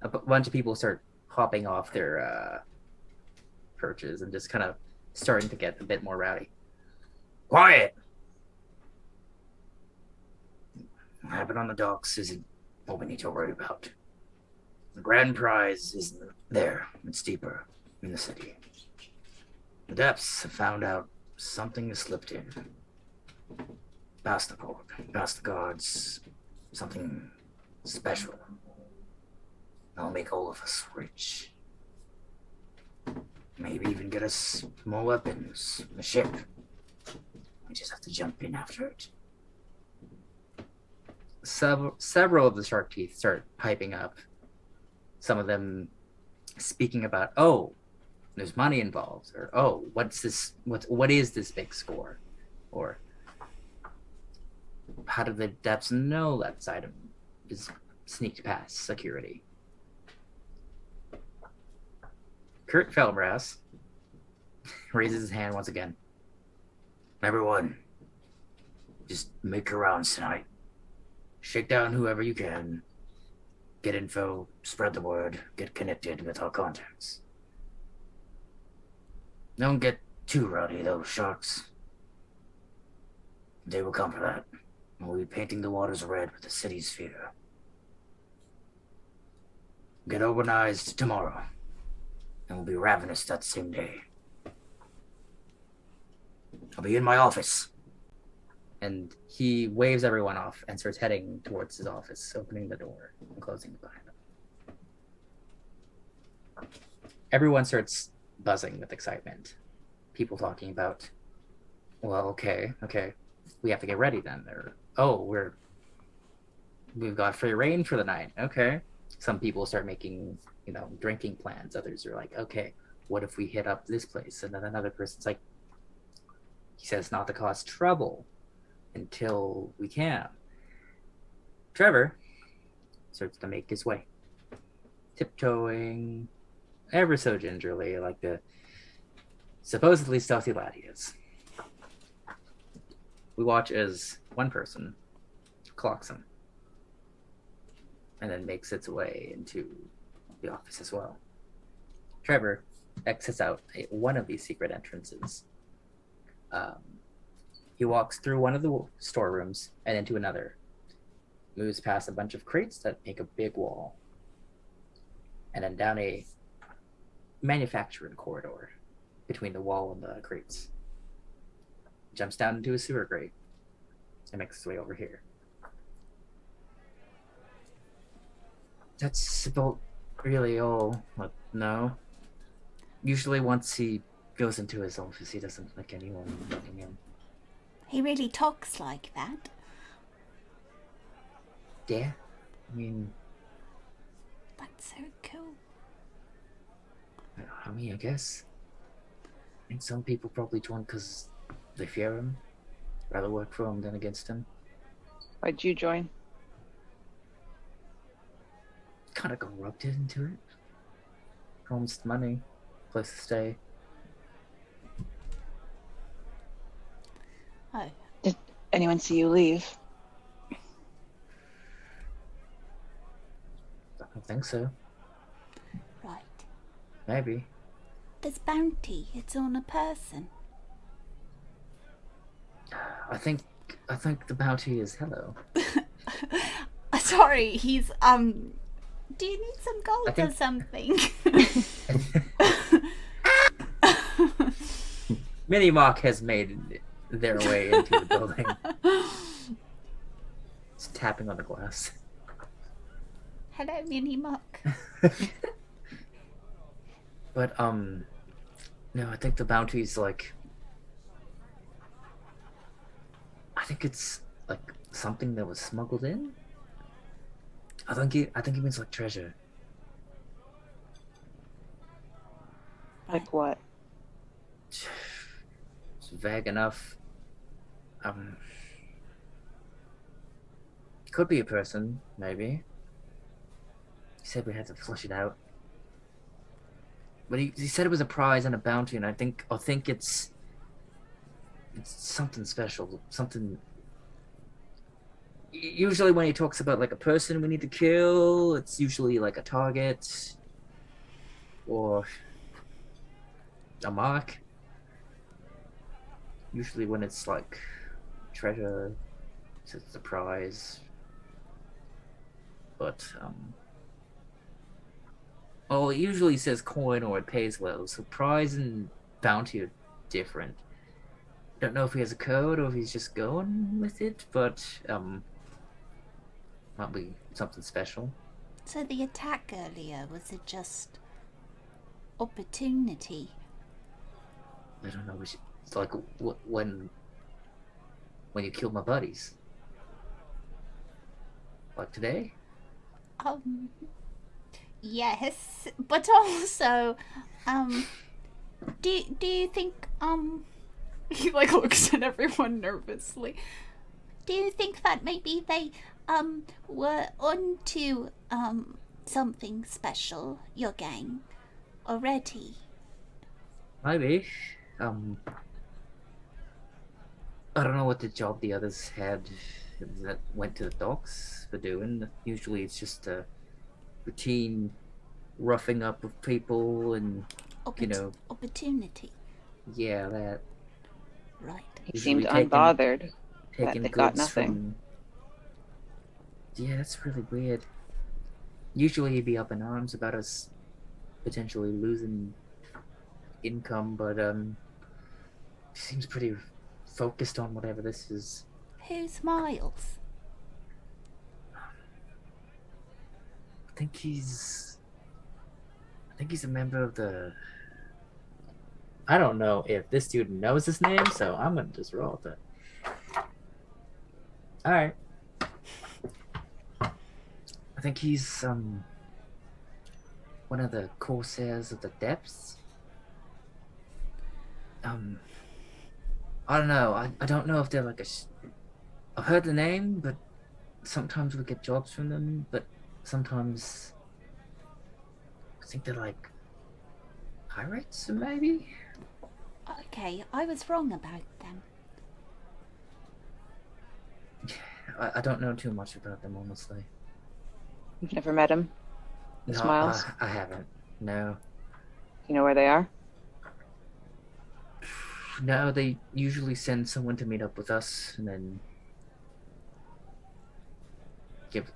A: A bunch of people start hopping off their perches and just kind of starting to get a bit more rowdy. Quiet! What happened on the docks isn't what we need to worry about. The grand prize isn't there. It's deeper in the city. The depths have found out something has slipped in. Past the port, past the guards. Something special. That'll make all of us rich. Maybe even get us more weapons, a ship. We just have to jump in after it. Several of the shark teeth start piping up. Some of them speaking about, oh, there's money involved, or oh, what's this? What is this big score? Or how do the depths know that side is sneaked past security. Kurt Felbrass raises his hand once again. Everyone, just make your rounds tonight. Shake down whoever you can. Get info, spread the word, get connected with our contacts. Don't get too rowdy, those sharks. They will come for that. We'll be painting the waters red with the city's fear. Get organized tomorrow, and we'll be ravenous that same day. I'll be in my office. And he waves everyone off and starts heading towards his office, opening the door and closing it behind him. Everyone starts buzzing with excitement. People talking about, well, okay, we have to get ready then. We've got free reign for the night. Okay. Some people start making, drinking plans. Others are like, okay, what if we hit up this place? And then another person's like, he says not to cause trouble until we can. Trevor starts to make his way, tiptoeing ever so gingerly, like the supposedly stealthy lad he is. We watch as one person clocks him and then makes its way into the office as well. Trevor exits out one of these secret entrances. He walks through one of the storerooms and into another, moves past a bunch of crates that make a big wall, and then down a manufacturing corridor between the wall and the crates. Jumps down into a sewer grate and makes his way over here. That's about really all. No. Usually once he goes into his office, he doesn't like anyone letting in.
C: He really talks like that.
A: Yeah, I mean...
C: That's so cool.
A: I guess. I think some people probably join because they fear him. Rather work for him than against him.
B: Why'd you join?
A: Kind of got roped into it. Promised money, place to stay.
C: Oh.
B: Did anyone see you leave?
A: I don't think so.
C: Right.
A: Maybe.
C: There's bounty. It's on a person.
A: I think the bounty is hello.
C: Sorry, he's do you need some gold or something?
A: Mini Mock has made their way into the building. It's tapping on the glass.
C: Hello, Mini Mock.
A: But no, I think the bounty's like, I think it's like something that was smuggled in. I think it means like treasure.
B: Like what?
A: It's vague enough. Could be a person, maybe. He said we had to flush it out. But he said it was a prize and a bounty, and I think it's something special, something. Usually when he talks about like a person we need to kill, it's usually like a target or a mark. Usually when it's like treasure, it's a prize. But it usually says coin or it pays well, so prize and bounty are different. Don't know if he has a code or if he's just going with it, but might be something special.
C: So the attack earlier, was it just opportunity?
A: I don't know. It's like when you killed my buddies. Like today?
C: Yes, but also, do you think, he like looks at everyone nervously. Do you think that maybe they
E: we're on to, something special, your gang, already.
A: Maybe. I don't know what the job the others had that went to the docks for doing. Usually it's just a routine roughing up of people and,
E: Opportunity.
A: yeah, that.
E: Right.
B: He
A: Usually
B: seemed
A: taking-
B: unbothered that
A: Taking
B: they got
A: goods
B: nothing.
A: from... Yeah, that's really weird. Usually he'd be up in arms about us potentially losing income, but he seems pretty focused on whatever this is.
E: Who's Miles?
A: I think he's a member of the... I don't know if this dude knows his name, so I'm gonna just roll with it. Alright. I think he's one of the Corsairs of the Depths. I don't know. I don't know if they're like I've heard the name, but sometimes we get jobs from them, but sometimes I think they're like pirates, maybe?
E: Okay, I was wrong about them.
A: I don't know too much about them, honestly.
B: You've never met him? Miss
A: No,
B: Miles?
A: I haven't. No.
B: You know where they are?
A: No, they usually send someone to meet up with us, and then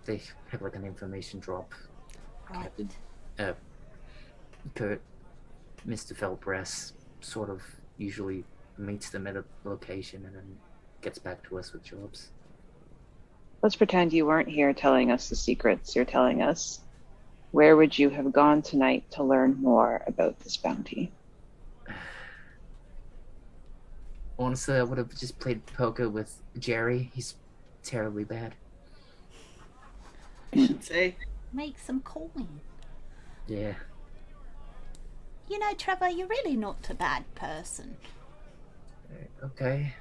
A: they have like an information drop.
E: Right.
A: Captain, Kurt, Mr. Felpress sort of usually meets them at a location and then gets back to us with jobs.
B: Let's pretend you weren't here telling us the secrets you're telling us. Where would you have gone tonight to learn more about this bounty?
A: Honestly, I would have just played poker with Jerry. He's terribly bad.
F: I should say.
E: Make some coin.
A: Yeah.
E: You know, Trevor, you're really not a bad person.
A: Okay.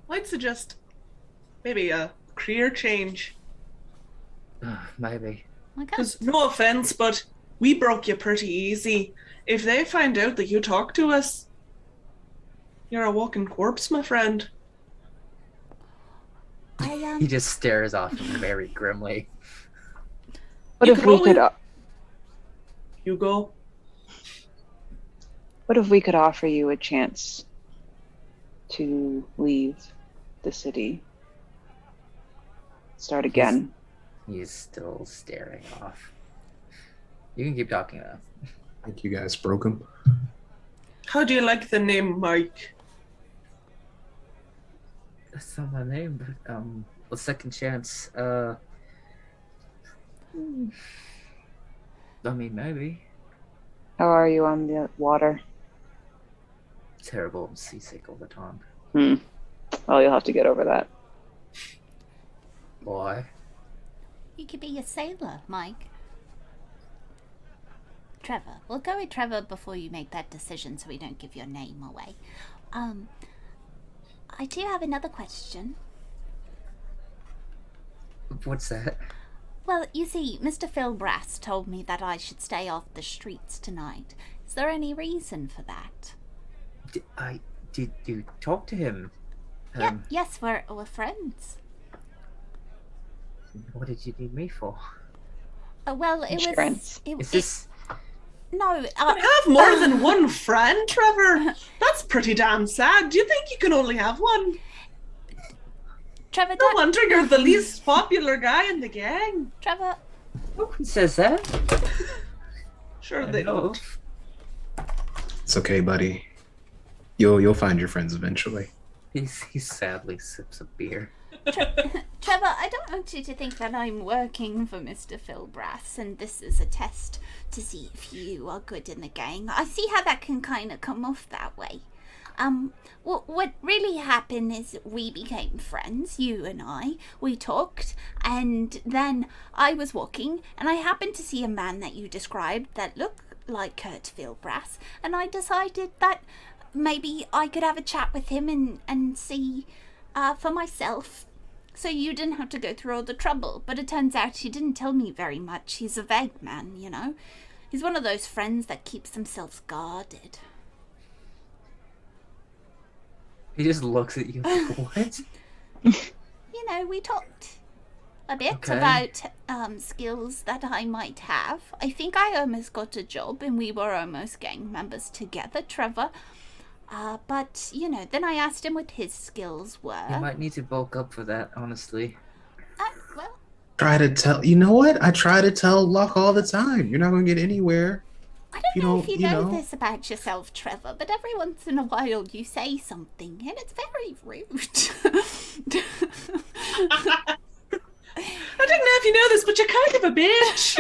F: I'd suggest maybe a career change.
A: Maybe.
F: Because, no offense, but we broke you pretty easy. If they find out that you talk to us, you're a walking corpse, my friend.
A: He just stares off very grimly.
B: What if we could...
F: You go.
B: What if we could offer you a chance to leave the city? Start again.
A: He's still staring off. You can keep talking though.
D: I think you guys broke him.
F: How do you like the name Mike?
A: That's not my name, but a second chance. I mean, maybe.
B: How are you on the water?
A: Terrible. I'm seasick all the time.
B: Well, you'll have to get over that.
A: Why?
E: You could be a sailor, Mike. Trevor. We'll go with Trevor before you make that decision so we don't give your name away. I do have another question.
A: What's that?
E: Well, you see, Mr. Phil Brass told me that I should stay off the streets tonight. Is there any reason for that?
A: Did you talk to him?
E: Yes, we're friends.
A: What did you need me for?
E: Well, it
B: Insurance.
E: was...
A: Is this...
E: No,
F: You have more than one friend, Trevor. That's pretty damn sad. Do you think you can only have one?
E: Trevor,
F: No
E: don't...
F: wonder you're the least popular guy in the gang.
E: Trevor...
A: No one says that.
F: Sure they don't.
D: It's okay, buddy. You'll find your friends eventually.
A: He sadly sips a beer.
E: Trevor, I don't want you to think that I'm working for Mr. Phil Brass and this is a test to see if you are good in the gang. I see how that can kind of come off that way. What really happened is we became friends, you and I. We talked, and then I was walking, and I happened to see a man that you described that looked like Kurt Phil Brass, and I decided that maybe I could have a chat with him and see for myself
C: So you didn't have to go through all the trouble. But it turns out he didn't tell me very much. He's a vague man, you know? He's one of those friends that keeps themselves guarded.
A: He just looks at you like, what?
C: You know, we talked a bit
A: Okay.
C: about skills that I might have. I think I almost got a job and we were almost gang members together, Trevor. But, you know, then I asked him what his skills were.
A: You might need to bulk up for that, honestly.
C: Well,
D: Try to tell. You know what? I try to tell Locke all the time. You're not gonna get anywhere.
C: I don't know if you know
D: know.
C: this about yourself, Trevor, but every once in a while you say something and it's very rude.
F: I don't know if you know this, but you're kind of a bitch.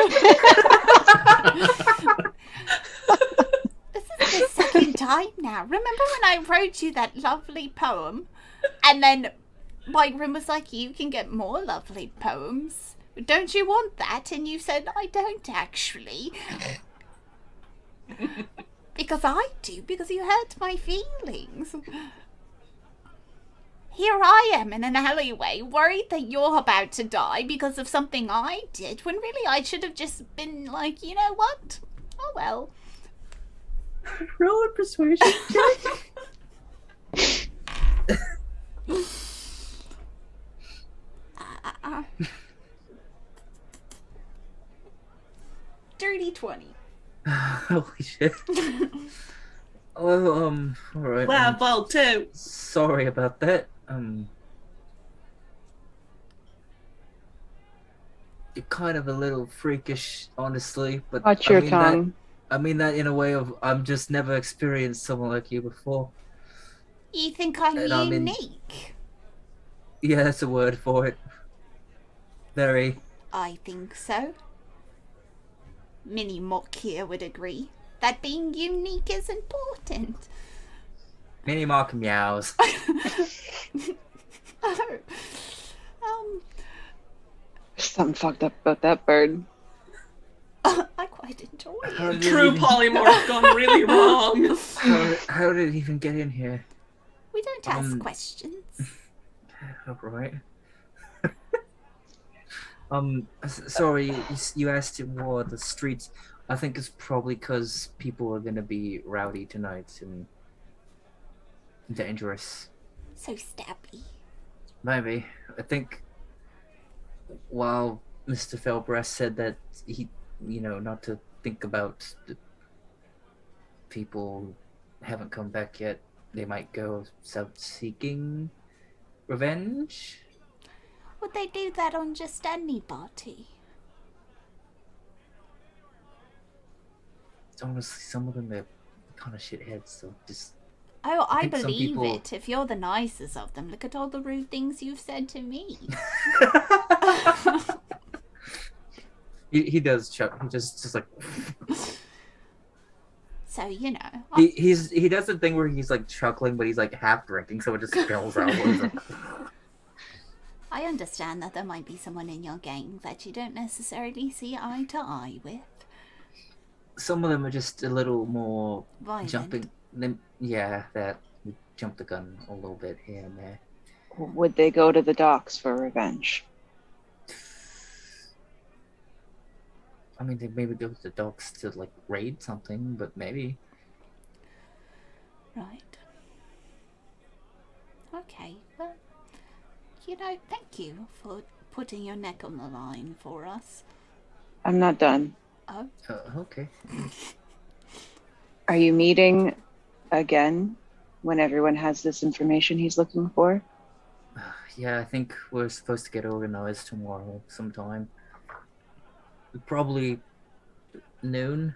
C: This is the second time now. Remember when I wrote you that lovely poem? And then Byron was like, you can get more lovely poems. Don't you want that? And you said, I don't actually. Because I do, because you hurt my feelings. Here I am in an alleyway, worried that you're about to die because of something I did, when really I should have just been like, you know what? Oh well.
A: Roll a persuasion check.
C: Dirty 20.
A: Holy shit. Oh, alright.
F: Level 2.
A: Sorry about that. You're kind of a little freakish, honestly, but
B: Watch
A: I
B: your
A: mean
B: tongue.
A: I mean that in a way of I've just never experienced someone like you before.
C: You think I'm
A: And I mean-
C: unique?
A: Yeah, that's a word for it. Very.
C: I think so. Mini Mock here would agree that being unique is important.
A: Mini Mark meows.
B: There's something fucked up about that bird.
C: I quite enjoy
A: How
C: it.
A: did
F: True
A: it even-
F: polymorph gone really wrong.
A: How did it even get in here?
C: We don't ask questions.
A: Alright. Sorry, you asked him more the streets. I think it's probably because people are gonna be rowdy tonight and dangerous.
C: So stabby.
A: Maybe. I think while Mr. Felbreast said that he, you know, not to think about the people who haven't come back yet, they might go seeking revenge.
C: Would they do that on just anybody?
A: Honestly, some of them are kind of shitheads, so just...
C: Oh, I
A: think some
C: believe
A: people-
C: it. If you're the nicest of them, look at all the rude things you've said to me.
A: he does chuck. He just like...
C: So, you know.
A: He does the thing where he's like chuckling, but he's like half drinking, so it just spills out. He's like,
C: I understand that there might be someone in your gang that you don't necessarily see eye to eye with.
A: some of them are just a little more
C: Violent.
A: jumping. Yeah, that jump the gun a little bit here and there.
B: Would they go to the docks for revenge?
A: I mean, they maybe go to the docks to like raid something, but maybe.
C: Right. Okay, well, you know, thank you for putting your neck on the line for us.
B: I'm not done.
C: Oh,
A: Okay.
B: Are you meeting again when everyone has this information he's looking for?
A: Yeah, I think we're supposed to get organized tomorrow sometime. Probably noon.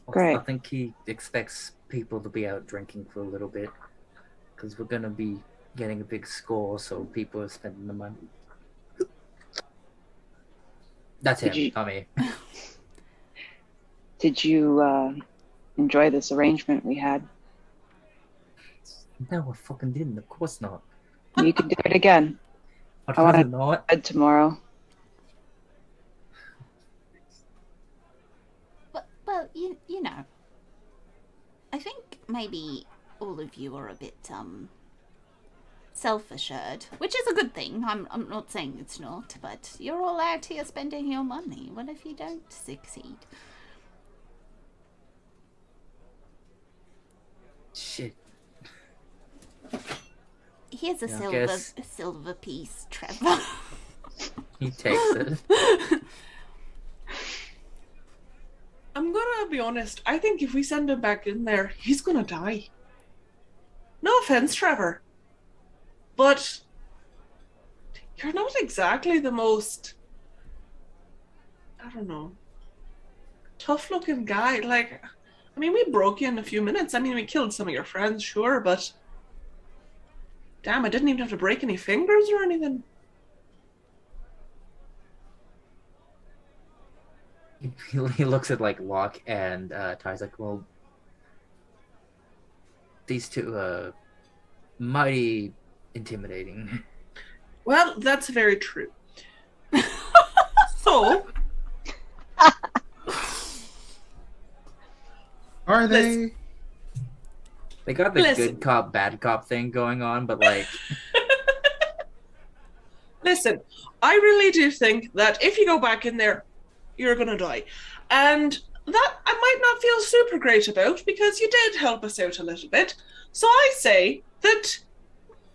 B: Great.
A: I think he expects people to be out drinking for a little bit because we're gonna be getting a big score, so people are spending the money. That's him,
B: Did you-
A: not me.
B: Did you enjoy this arrangement we had?
A: No, I fucking didn't. Of course not.
B: You can do it again.
A: I'd
B: I wanna-
A: rather not.
B: Bed tomorrow.
C: well, you know, I think maybe all of you are a bit, self-assured, which is a good thing. I'm not saying it's not, but you're all out here spending your money. What if you don't succeed?
A: Shit.
C: Here's a silver piece, Trevor.
A: He takes it.
F: I'm gonna be honest. I think if we send him back in there, he's gonna die. No offense, Trevor, but you're not exactly the most, I don't know, tough-looking guy. Like, I mean, we broke you in a few minutes. I mean, we killed some of your friends, sure, but damn, I didn't even have to break any fingers or anything.
A: He looks at like Locke and Ty's like, well, these two mighty intimidating.
F: Well, that's very true. So,
D: Are they?
A: They got the
F: Listen.
A: good cop, bad cop thing going on, but like,
F: listen, I really do think that if you go back in there, you're gonna die. And that I might not feel super great about because you did help us out a little bit. So I say that,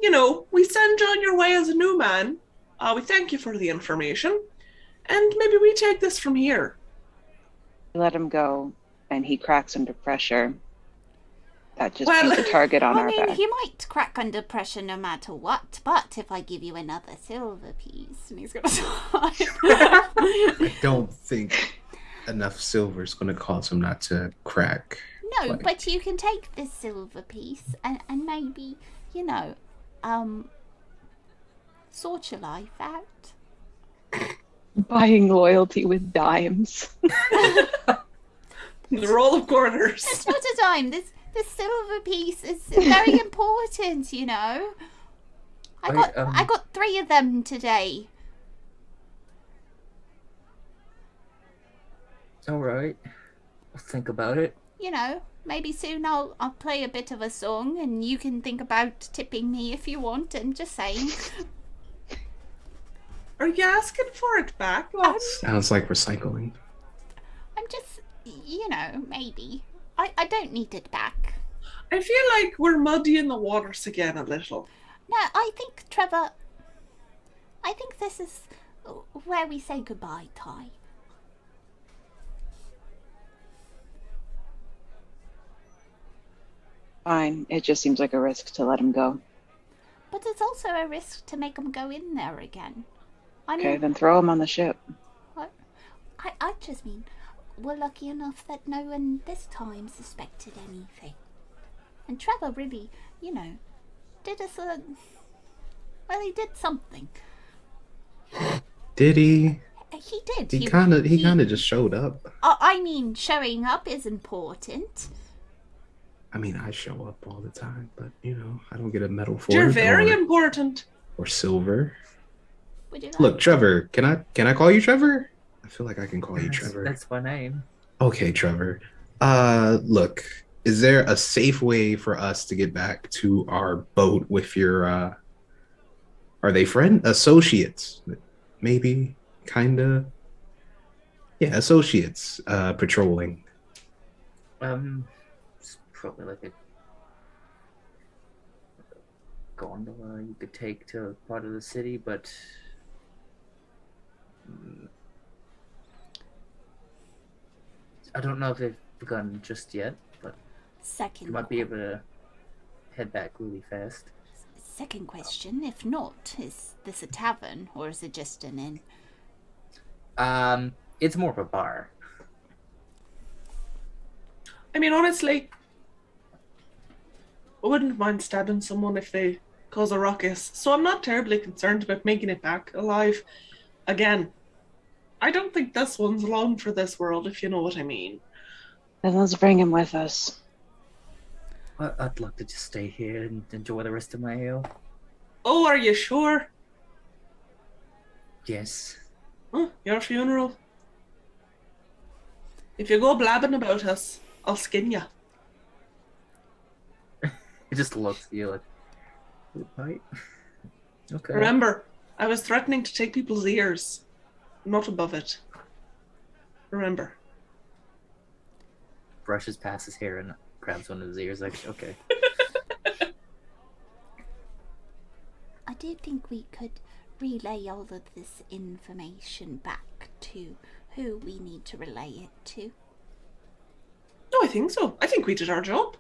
F: you know, we send you on your way as a new man. We thank you for the information. And maybe we take this from here.
B: Let him go, and he cracks under pressure. That just
F: Well,
B: puts a target on
C: I
B: our
C: mean,
B: back.
C: he might crack under pressure no matter what, but if I give you another silver piece, and he's gonna die.
D: I don't think enough silver is going to cause him not to crack.
C: No,
D: Like-
C: but you can take this silver piece and maybe, you know, sort your life out.
B: Buying loyalty with dimes.
F: The roll of corners.
C: It's not a dime. This silver piece is very important, you know. I
A: Wait,
C: got 3 of them today.
A: all right, I'll think about it.
C: You know, maybe soon I'll play a bit of a song and you can think about tipping me if you want. And just saying.
F: Are you asking for it back? Well,
D: Sounds like recycling.
C: I'm just, you know, maybe. I don't need it back.
F: I feel like we're muddying the waters again a little.
C: No, I think, Trevor, I think this is where we say goodbye, Ty.
B: Fine. It just seems like a risk to let him go.
C: But it's also a risk to make him go in there again. I mean,
B: Okay, then throw him on the ship.
C: I just mean, we're lucky enough that no one this time suspected anything. And Trevor really, you know, did us a... Well, he did something.
D: Did he?
C: He did.
D: He kind of just showed up.
C: I mean, showing up is important.
D: I mean, I show up all the time, but you know, I don't get a medal for
F: You're
D: it.
F: very
D: or,
F: important.
D: or silver.
C: Would you like...
D: Look, Trevor, can I call you Trevor? I feel like I can call you Trevor.
A: That's my name.
D: Okay, Trevor. Look, is there a safe way for us to get back to our boat with your are they associates? Maybe, kinda. Yeah, associates patrolling.
A: It's probably like a gondola you could take to part of the city, but I don't know if they've begun just yet, but
C: Second,
A: you might be able to head back really fast.
C: second question, if not, is this a tavern or is it just an inn?
A: It's more of a bar.
F: I mean, honestly, I wouldn't mind stabbing someone if they cause a ruckus, so I'm not terribly concerned about making it back alive. Again, I don't think this one's long for this world, if you know what I mean.
B: Then let's bring him with us.
A: I'd love to just stay here and enjoy the rest of my ale.
F: Oh, are you sure?
A: Yes.
F: Your funeral. If you go blabbing about us, I'll skin you.
A: It just looks at you like, right? Okay.
F: Remember, I was threatening to take people's ears. Not above it. Remember.
A: Brushes past his hair and grabs one of his ears. Like, okay.
H: I do think we could relay all of this information back to who we need to relay it to.
F: No, I think so. I think we did our job.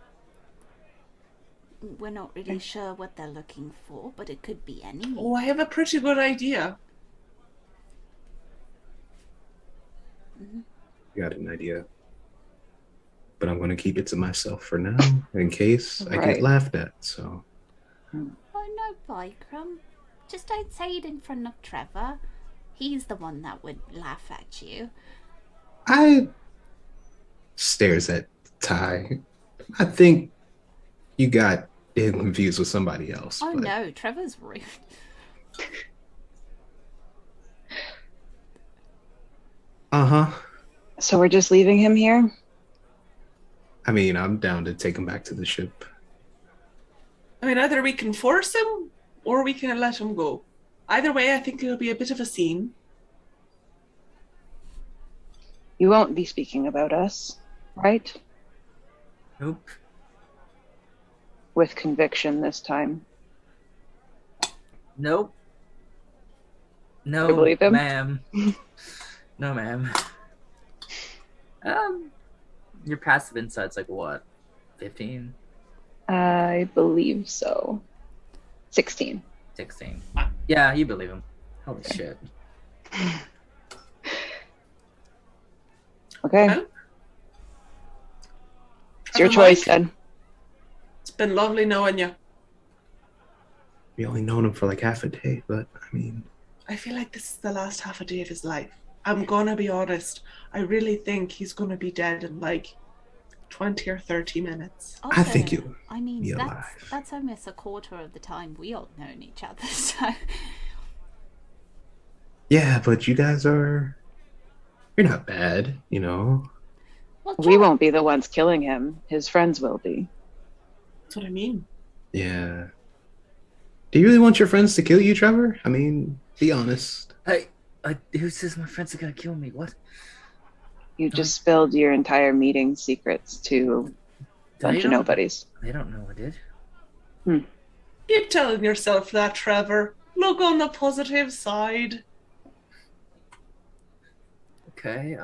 H: We're not really sure what they're looking for, but it could be any.
F: Oh, I have a pretty good idea.
D: Got an idea. But I'm going to keep it to myself for now, in case I get laughed at, so.
H: Oh no, Bikram. Just don't say it in front of Trevor. He's the one that would laugh at you.
D: I stares at Ty. I think you got him confused with somebody else.
H: Oh
D: but...
H: no, Trevor's rude.
D: Uh-huh.
B: So we're just leaving him here?
D: I mean, I'm down to take him back to the ship.
F: I mean, either we can force him or we can let him go. Either way, I think it'll be a bit of a scene.
B: You won't be speaking about us, right?
A: Nope.
B: With conviction this time.
A: Nope. No,
B: You believe him?
A: ma'am. No, ma'am. Your passive insight's like what? 15?
B: I believe so. 16.
A: 16. Yeah, you believe him. Holy shit.
B: Okay.
F: Well,
B: It's your
F: Trevor,
B: choice
F: Mike,
B: then.
F: It's been lovely knowing you.
D: We only known him for like half a day, but I mean...
F: I feel like this is the last half a day of his life. I'm gonna be honest. I really think he's gonna be dead in like 20 or 30 minutes.
H: Also,
D: I think you.
H: I mean,
D: be
H: that's
D: alive.
H: that's almost a quarter of the time we all known each other. So
D: Yeah, but you guys are... You're not bad, you know?
H: well,
B: We
H: Trevor,
B: won't be the ones killing him. His friends will be.
F: That's what I mean.
D: Yeah. Do you really want your friends to kill you, Trevor? I mean, be honest.
A: Who says my friends are gonna kill me? What?
B: You just spilled your entire meeting secrets to a bunch of nobodies.
A: They don't know I did.
F: Keep telling yourself that, Trevor. Look on the positive side.
A: Okay,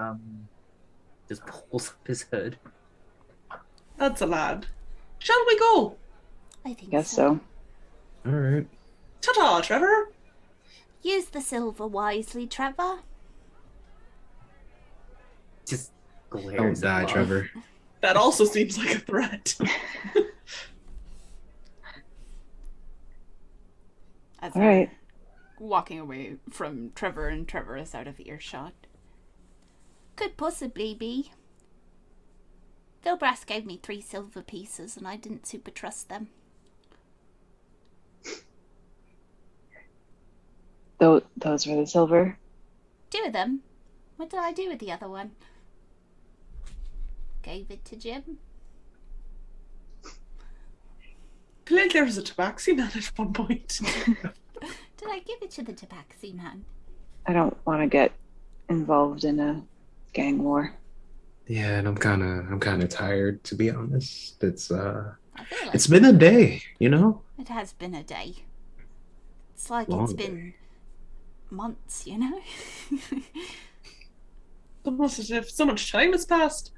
A: just pulls up his hood.
F: That's a lad. Shall we go?
H: I think
B: Guess so.
D: All right.
F: Ta-ta, Trevor.
H: Use the silver wisely, Trevor.
A: Just glares
D: Don't
A: at
D: die,
A: Locke.
D: Trevor.
F: That also seems like a threat.
C: As
B: All right.
C: walking away from Trevor, and Trevor is out of earshot.
H: Could possibly be. Phil Brass gave me 3 silver pieces and I didn't super trust them.
B: Those were the silver.
H: 2 of them. What did I do with the other one? Gave it to Jim.
F: I feel like there was a tabaxi man at one point.
H: Did I give it to the tabaxi man?
B: I don't want to get involved in a gang war.
D: Yeah, and I'm kind of tired, to be honest. It's
H: I feel like
D: it's been a day, you know.
H: it has been a day. It's like
D: Long
H: it's been months, you know?
F: Almost as if so much time has passed.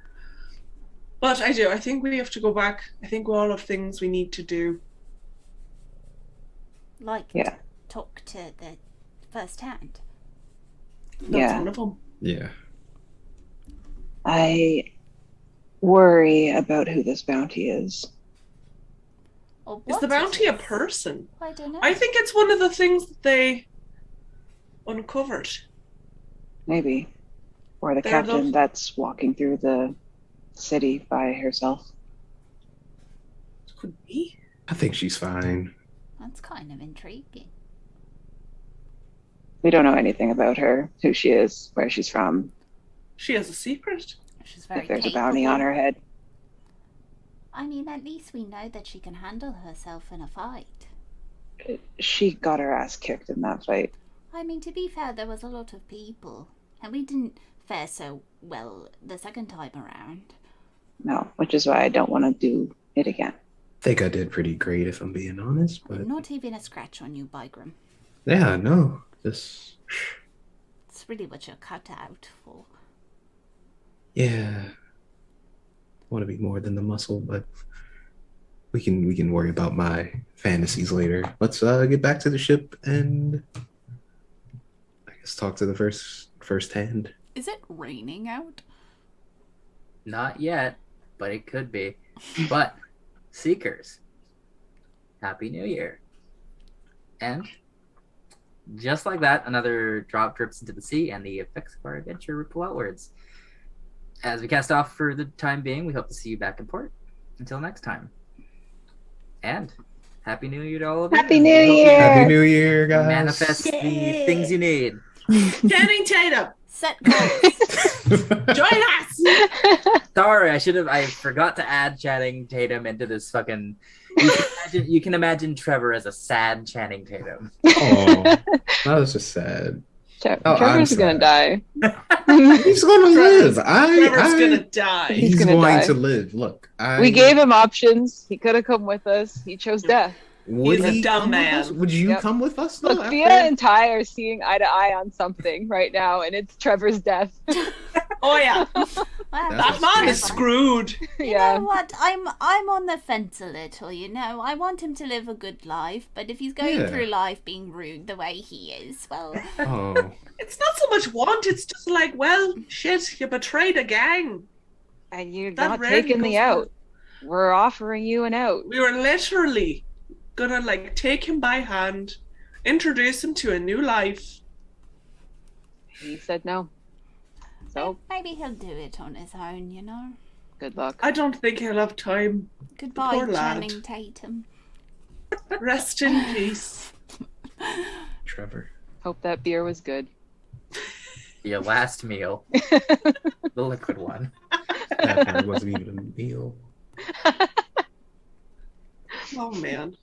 F: But I think we have to go back. I think we all have things we need to do.
H: Like
B: Yeah.
H: talk to the first hand.
F: That's
B: Yeah.
F: one of them.
D: Yeah.
B: I worry about who this bounty is.
H: Or
F: Is
H: what
F: the bounty
H: it
F: a
H: is.
F: person?
H: I don't know.
F: I think it's one of the things that they uncovered.
B: Maybe. Or the
F: They're
B: captain
F: those-
B: that's walking through the city by herself.
F: Could be.
D: I think she's fine.
H: That's kind of intriguing.
B: We don't know anything about her, who she is, where she's from,
F: She has a secret.
H: She's very
B: if there's a bounty on her head.
H: I mean, at least we know that she can handle herself in a fight.
B: She got her ass kicked in that fight.
H: I mean, to be fair, there was a lot of people, and we didn't fare so well the second time around.
B: No, which is why I don't want to do it again.
D: I think I did pretty great, if I'm being honest. But
H: Not even a scratch on you, Bygram.
D: yeah, no, just
H: It's really what you're cut out for.
D: yeah. Want to be more than the muscle, but we can worry about my fantasies later. Let's get back to the ship and I guess talk to the first hand.
C: Is it raining out?
A: Not yet, but it could be. But Seekers, Happy New Year. And just like that, another drop drips into the sea, and the effects of our adventure ripple outwards. As we cast off for the time being, we hope to see you back in port. Until next time. And Happy New Year to all of you.
B: Happy New Year!
D: Happy New Year, guys!
A: Manifest the things you need.
F: Channing Tatum,
C: Set goals.
F: join us!
A: Sorry, I forgot to add Channing Tatum into this fucking. You can imagine Trevor as a sad Channing Tatum.
D: Oh, that was just sad.
B: Trevor's gonna die.
D: He's gonna live.
F: Trevor's gonna die.
B: He's
D: He's
B: gonna
D: going
B: die.
D: to live. Look,
B: We gave him options. He could have come with us. He chose death.
D: Would
F: He's a
D: he
F: dumb
D: come with
F: man.
D: us? Would you
B: Yep.
D: come with us? though,
B: Look,
D: after-
B: Thea and Ty are seeing eye to eye on something right now, and it's Trevor's death.
F: Oh yeah,
H: Well,
D: That's
F: that man is
D: scary.
F: screwed.
H: you
B: Yeah.
H: know what? I'm on the fence a little, you know. I want him to live a good life, but if he's going
D: Yeah.
H: through life being rude the way he is, well,
D: Oh,
F: It's not so much want, it's just like, well, shit, you betrayed a gang.
B: And you're
F: That
B: not
F: rarely
B: taking the
F: goes
B: out. We're offering you an out.
F: We were literally gonna like take him by hand, introduce him to a new life.
B: He said no. So,
H: maybe he'll do it on his own, you know.
B: good luck.
F: I don't think he'll have time.
H: Goodbye,
F: Poor lad.
H: Channing Tatum.
F: Rest in peace.
D: Trevor.
B: Hope that beer was good.
A: Your last meal. The liquid one.
D: That probably wasn't even a meal.
F: Oh man.